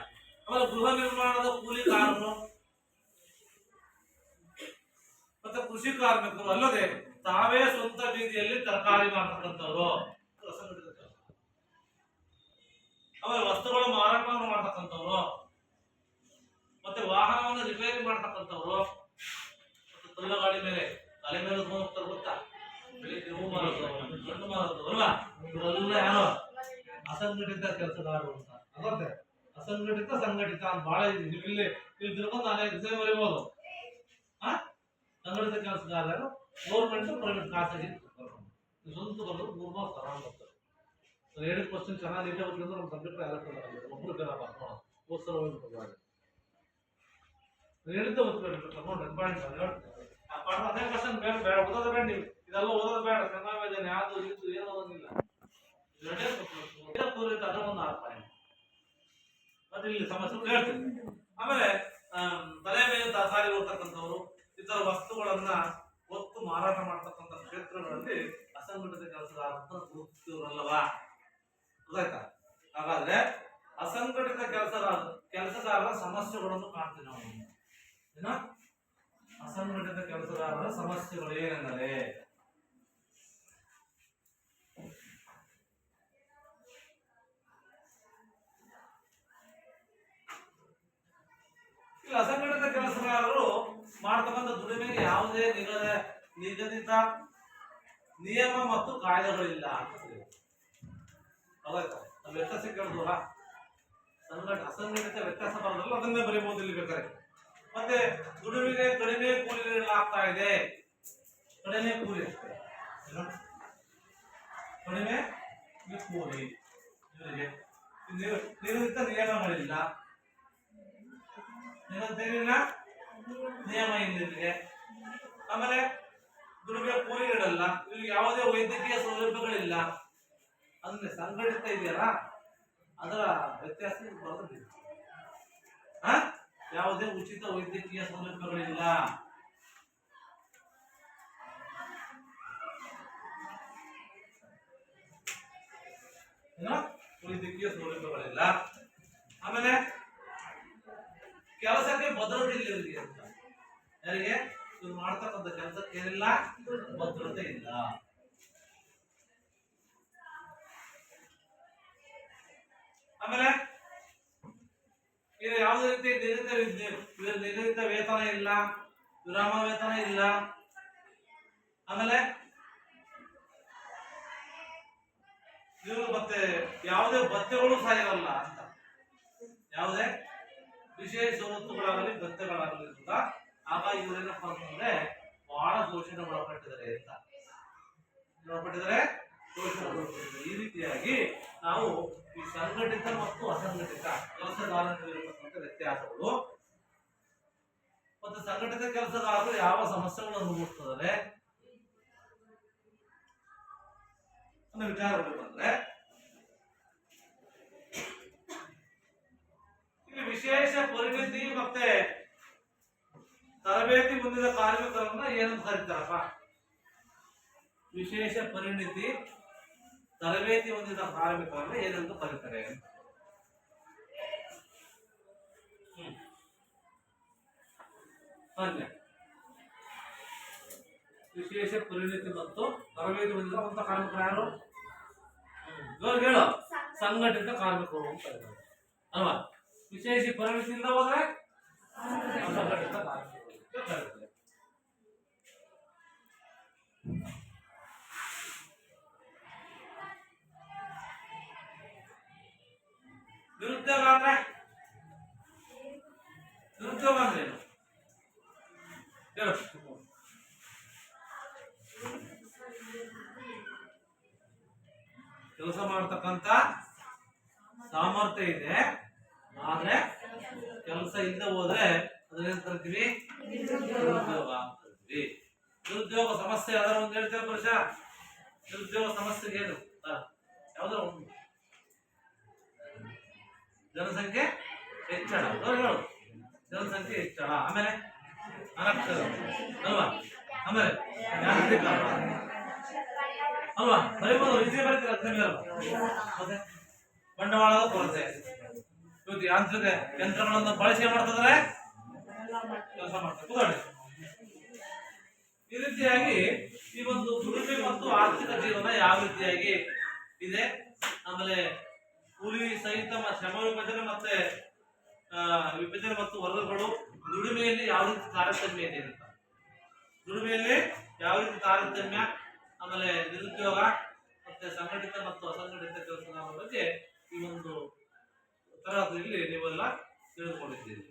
ಆಮೇಲೆ ಗೃಹ ನಿರ್ಮಾಣದ ಕೂಲಿಕಾರರು ಮತ್ತೆ ಕೃಷಿ ಕಾರ್ಮಿಕರು ಅಲ್ಲದೆ ತಾವೇ ಸ್ವಂತ ಬೀದಿಯಲ್ಲಿ ತರಕಾರಿ ಮಾರ್ತಕ್ಕಂಥವ್ರು ಅಸಂಘಟಿತ ಕೆಲಸ. ಆಮೇಲೆ ವಸ್ತುಗಳ ಮಾರಾಟವನ್ನು ಮಾಡ್ತಕ್ಕಂಥವ್ರು, ಮತ್ತೆ ವಾಹನವನ್ನು ರಿಪೇರಿ ಮಾಡ್ತಕ್ಕಂಥವ್ರು, ಮತ್ತೆ ತಳ್ಳಗಾಡಿ ಮೇಲೆ ತಲೆ ಮೇಲೆ ಹೋಗ್ತಾರೆ ಗೊತ್ತಾ, ಬೆಳಿಗ್ಗೆ ಹೂ ಮಾರೋದು, ಹಣ್ಣು ಮಾರೋದು ಅಲ್ವಾ, ಇವರೆಲ್ಲ ಯಾರು? ಅಸಂಘಟಿತ ಕೆಲಸಗಾರರು ಅಂತ. ಅದೇ ಅಸಂಘಟಿತ ಸಂಘಟಿತ ಅಂತ ಬಹಳ ಇಲ್ಲಿ ಇಲ್ಲಿ ತಿಳ್ಕೊಂಡು ನಾನು ಎಕ್ಸಾಮ್ ಬರೀಬಹುದು. ಸಂಘಟಿತ ಕೆಲಸಗಾರರು ಗೌರ್ಮೆಂಟ್ ಪ್ರೈವೇಟ್ ಖಾಸಗಿ ಸ್ವಂತ ಬರೋದು 3 ಮಾರ್ಕ್ಸ್ ಆರಾಮ್ ಬರ್ತದೆ. 2 ಕ್ವಶನ್ ಚೆನ್ನಾಗಿ ನೀಟಾಗಿ ಬಂದ್ರೆ ನಮ್ಮ ಸಬ್ಜೆಕ್ಟ್ ಆಗುತ್ತೆ. ಒಬ್ಬರು ಜನ ಬರ್ತಾರೆ ಓದ್ಸಲ ಹೋಗ್ಬಿಟ್ಟು ಹೇಳಿದ್ದ ಓದ್ಬೇಕು ತಗೊಂಡು ಪಾಯಿಂಟ್ ಆ ಪಾಠ ಅದೇ ಕ್ವಶನ್ ಬೇಡ ಬೇಡ ಓದೋದು ಬೇಡ. ನೀವು ಇದೆಲ್ಲ ಓದೋದು ಬೇಡ. ಕನ್ನಡ ಯಾವುದು ಇತ್ತು ಏನು ಓದೋದಿಲ್ಲ. ಅದರ ಒಂದು 6 ಪಾಯಿಂಟ್ ಮತ್ತೆ ಇಲ್ಲಿ ಸಮಸ್ಯೆ ಹೇಳ್ತೀನಿ. ಆಮೇಲೆ ತಲೆ ಮೇಲೆ ದಾಸಾರಿ ಹೋಗ್ತಕ್ಕಂಥವ್ರು ಇತರ ವಸ್ತುಗಳನ್ನ ಒತ್ತು ಮಾರಾಟ ಮಾಡ್ತಕ್ಕಂಥ ಕ್ಷೇತ್ರಗಳಲ್ಲಿ ಅಸಂಘಟಿತ ಕೆಲಸಗಾರರ ಗುರುತಿರಲ್ಲವಾ? ಗೊತ್ತಾಯ್ತಾ? ಹಾಗಾದ್ರೆ ಅಸಂಘಟಿತ ಕೆಲಸಗಾರರ ಸಮಸ್ಯೆಗಳನ್ನು ಕಾಣ್ತೀವಿ ನಾವು. ಏನ ಅಸಂಘಟಿತ ಕೆಲಸಗಾರರ ಸಮಸ್ಯೆಗಳು ಏನೆಂದರೆ ಅಸಂಘಟಿತ ಕೆಲಸಗಾರರು ಮಾಡತಕ್ಕಂಥ ದುಡಿಮೆಗೆ ಯಾವುದೇ ನಿಗದಿತ ನಿಯಮ ಮತ್ತು ಕಾಯ್ದೆಗಳಿಲ್ಲ ಅಂತ ವ್ಯತ್ಯಾಸ ಕೇಳಿದ್ವಲ್ಲ. ಅಸಂಘಟಿತ ವ್ಯತ್ಯಾಸ ಬರೋದಲ್ಲ, ಅದನ್ನೇ ಬರೀಬಹುದು ಇಲ್ಲಿ ಬೇಕಾದ್ರೆ. ಮತ್ತೆ ದುಡಿಮೆಗೆ ಕಡಿಮೆ ಕೂಲಿ ನೀಡಲಾಗ್ತಾ ಇದೆ. ಕಡಿಮೆ ಕೂಲಿ ಕಡಿಮೆ ಕೂಲಿ ಇವರಿಗೆ ನಿಗದಿತ ನಿಯಮಗಳಿಲ್ಲ. ನಿಯಮ ಇಲ್ಲಿದೆ. ಆಮೇಲೆ ದುಡಿಮೆ ಕೂಲಿ ನೀಡಲ್ಲ. ಇವ್ರಿಗೆ ಯಾವುದೇ ವೈದ್ಯಕೀಯ ಸೌಲಭ್ಯಗಳಿಲ್ಲ. ಅಂದ್ರೆ ಸಂಘಟಿತ ಇದೆಯಲ್ಲ ಅದರ ವ್ಯತ್ಯಾಸ ಬರೋದಿಲ್ಲ. ಯಾವುದೇ ಉಚಿತ ವೈದ್ಯಕೀಯ ಸೌಲಭ್ಯಗಳಿಲ್ಲ. ವೈದ್ಯಕೀಯ ಸೌಲಭ್ಯಗಳಿಲ್ಲ. ಆಮೇಲೆ ಕೆಲಸಕ್ಕೆ ಭದ್ರತೆ ಇಲ್ಲ ಅಂತ. ಯಾರಿಗೆ? ಇವ್ರು ಮಾಡ್ತಕ್ಕಂಥ ಕೆಲಸಕ್ಕೆ ಏನಿಲ್ಲ, ಭದ್ರತೆ ಇಲ್ಲ. ಆಮೇಲೆ ಇದು ಯಾವುದೇ ರೀತಿ ನಿಗದಿತ ವೇತನ ಇಲ್ಲ, ವಿರಾಮ ವೇತನ ಇಲ್ಲ. ಆಮೇಲೆ ಇವರು ಮತ್ತೆ ಯಾವುದೇ ಭತ್ಯೆಗಳು ಸಹ ಇರಲ್ಲ ಅಂತ. ಯಾವುದೇ ವಿಶೇಷ ಸವಲತ್ತುಗಳಾಗಲಿ ಭತ್ಯೆಗಳಾಗಲಿ ಅಂತ. ಹಾಗಾಗಿ ಇವರೇನಪ್ಪ ಅಂತಂದ್ರೆ ಬಹಳ ಶೋಷಣೆ ಒಳಪಟ್ಟಿದ್ದಾರೆ ಅಂತ. ಒಳಪಟ್ಟಿದ್ದಾರೆ, ಶೋಷಣೆ ಒಳಪಟ್ಟಿದ್ದಾರೆ. ಈ ರೀತಿಯಾಗಿ ನಾವು ಈ ಸಂಘಟಿತ ಮತ್ತು ಅಸಂಘಟಿತ ಕೆಲಸಗಾರರಿಗಿರತಕ್ಕಂಥ ವ್ಯತ್ಯಾಸಗಳು ಮತ್ತು ಸಂಘಟಿತ ಕೆಲಸಗಾರರು ಯಾವ ಸಮಸ್ಯೆಗಳನ್ನು ಅನುಭವಿಸ್ತಾರೆ ಅನ್ನೋ ವಿಚಾರಗಳು ಬಂದ್ರೆ ಇಲ್ಲಿ ವಿಶೇಷ ಪರಿಣಿತಿ ಮತ್ತೆ ತರಬೇತಿ ಹೊಂದಿದ ಕಾರ್ಮಿಕರನ್ನ ಏನಂತ ಕರೀತಾರಪ್ಪ? ವಿಶೇಷ ಪರಿಣಿತಿ ತರಬೇತಿ ಹೊಂದಿದ ಕಾರ್ಮಿಕರನ್ನ ಏನಂತ ಕರೀತಾರೆ? ವಿಶೇಷ ಪರಿಣಿತಿ ಮತ್ತು ತರಬೇತಿ ಹೊಂದಿದ ಕಾರ್ಮಿಕರು ಯಾರು? ಇವಾಗ ಹೇಳು, ಸಂಘಟಿತ ಕಾರ್ಮಿಕರು ಅಂತ ಅಲ್ವಾ? ವಿಶೇಷ ಪರಿಣಿತಿಯಿಂದ ಹೋದ್ರೆ ಅಸಂಘಟಿತ ಕಾರ್ಮಿಕರು. ನಿರುದ್ಯೋಗ ಅಂದ್ರೆ ನಿರುದ್ಯೋಗ ಅಂದ್ರೆ ಏನು ಹೇಳು? ಕೆಲಸ ಮಾಡತಕ್ಕಂತ ಸಾಮರ್ಥ್ಯ ಇದೆ, ಆದ್ರೆ ಕೆಲಸ ಇಲ್ಲದೆ ಹೋದ್ರೆ ಅದನ್ನೇನ್ ಕರಿತೀವಿ? ನಿರುದ್ಯೋಗ ಅಂತ ಕರಿತೀವಿ. ನಿರುದ್ಯೋಗ ಸಮಸ್ಯೆ ಅದರ ಒಂದು ಹೇಳ್ತೇವೆ ಪುರುಷ. ನಿರುದ್ಯೋಗ ಸಮಸ್ಯೆಗೆ ಏನು? ಯಾವ್ದಾರ ಒಂದು ಜನಸಂಖ್ಯೆ ಹೆಚ್ಚಳ. ಹೇಳು, ಜನಸಂಖ್ಯೆ ಹೆಚ್ಚಳ. ಆಮೇಲೆ ಅನಕ್ಷರ ಅಲ್ವಾ? ಆಮೇಲೆ ಯಾಂತ್ರೀಕರಣ ಅಲ್ವಾ? ಬರೀಬಹುದು, ಈಸಿ ಬರೀತೀರ ಮತ್ತೆ ಬಂಡವಾಳದ ಕೊರತೆ. ಇವತ್ತು ಯಾಂತ್ರಿಕ ಯಂತ್ರಗಳನ್ನು ಬಳಸಿ ಮಾಡ್ತಿದ್ರೆ ಕೆಲಸ ಮಾಡ್ತಾರೆ. ಈ ರೀತಿಯಾಗಿ ಈ ಒಂದು ದುಡಿಮೆ ಮತ್ತು ಆರ್ಥಿಕ ಜೀವನ ಯಾವ ರೀತಿಯಾಗಿ ಇದೆ, ಆಮೇಲೆ ಕೂಲಿ ಸಹಿತ ಶ್ರಮ ವಿಭಜನೆ ಮತ್ತೆ ವಿಭಜನೆ ಮತ್ತು ವರ್ಗಗಳು, ದುಡಿಮೆಯಲ್ಲಿ ಯಾವ ರೀತಿ ತಾರತಮ್ಯ ಇದೆ ಅಂತ, ದುಡಿಮೆಯಲ್ಲಿ ಯಾವ ರೀತಿ ತಾರತಮ್ಯ, ಆಮೇಲೆ ನಿರುದ್ಯೋಗ ಮತ್ತೆ ಸಂಘಟಿತ ಮತ್ತು ಅಸಂಘಟಿತ ಕೆಲಸಗಳ ಬಗ್ಗೆ ಈ ಒಂದು ತರಗತಿಯಲ್ಲಿ ನೀವೆಲ್ಲ ತಿಳಿದುಕೊಂಡಿದ್ದೀರಿ.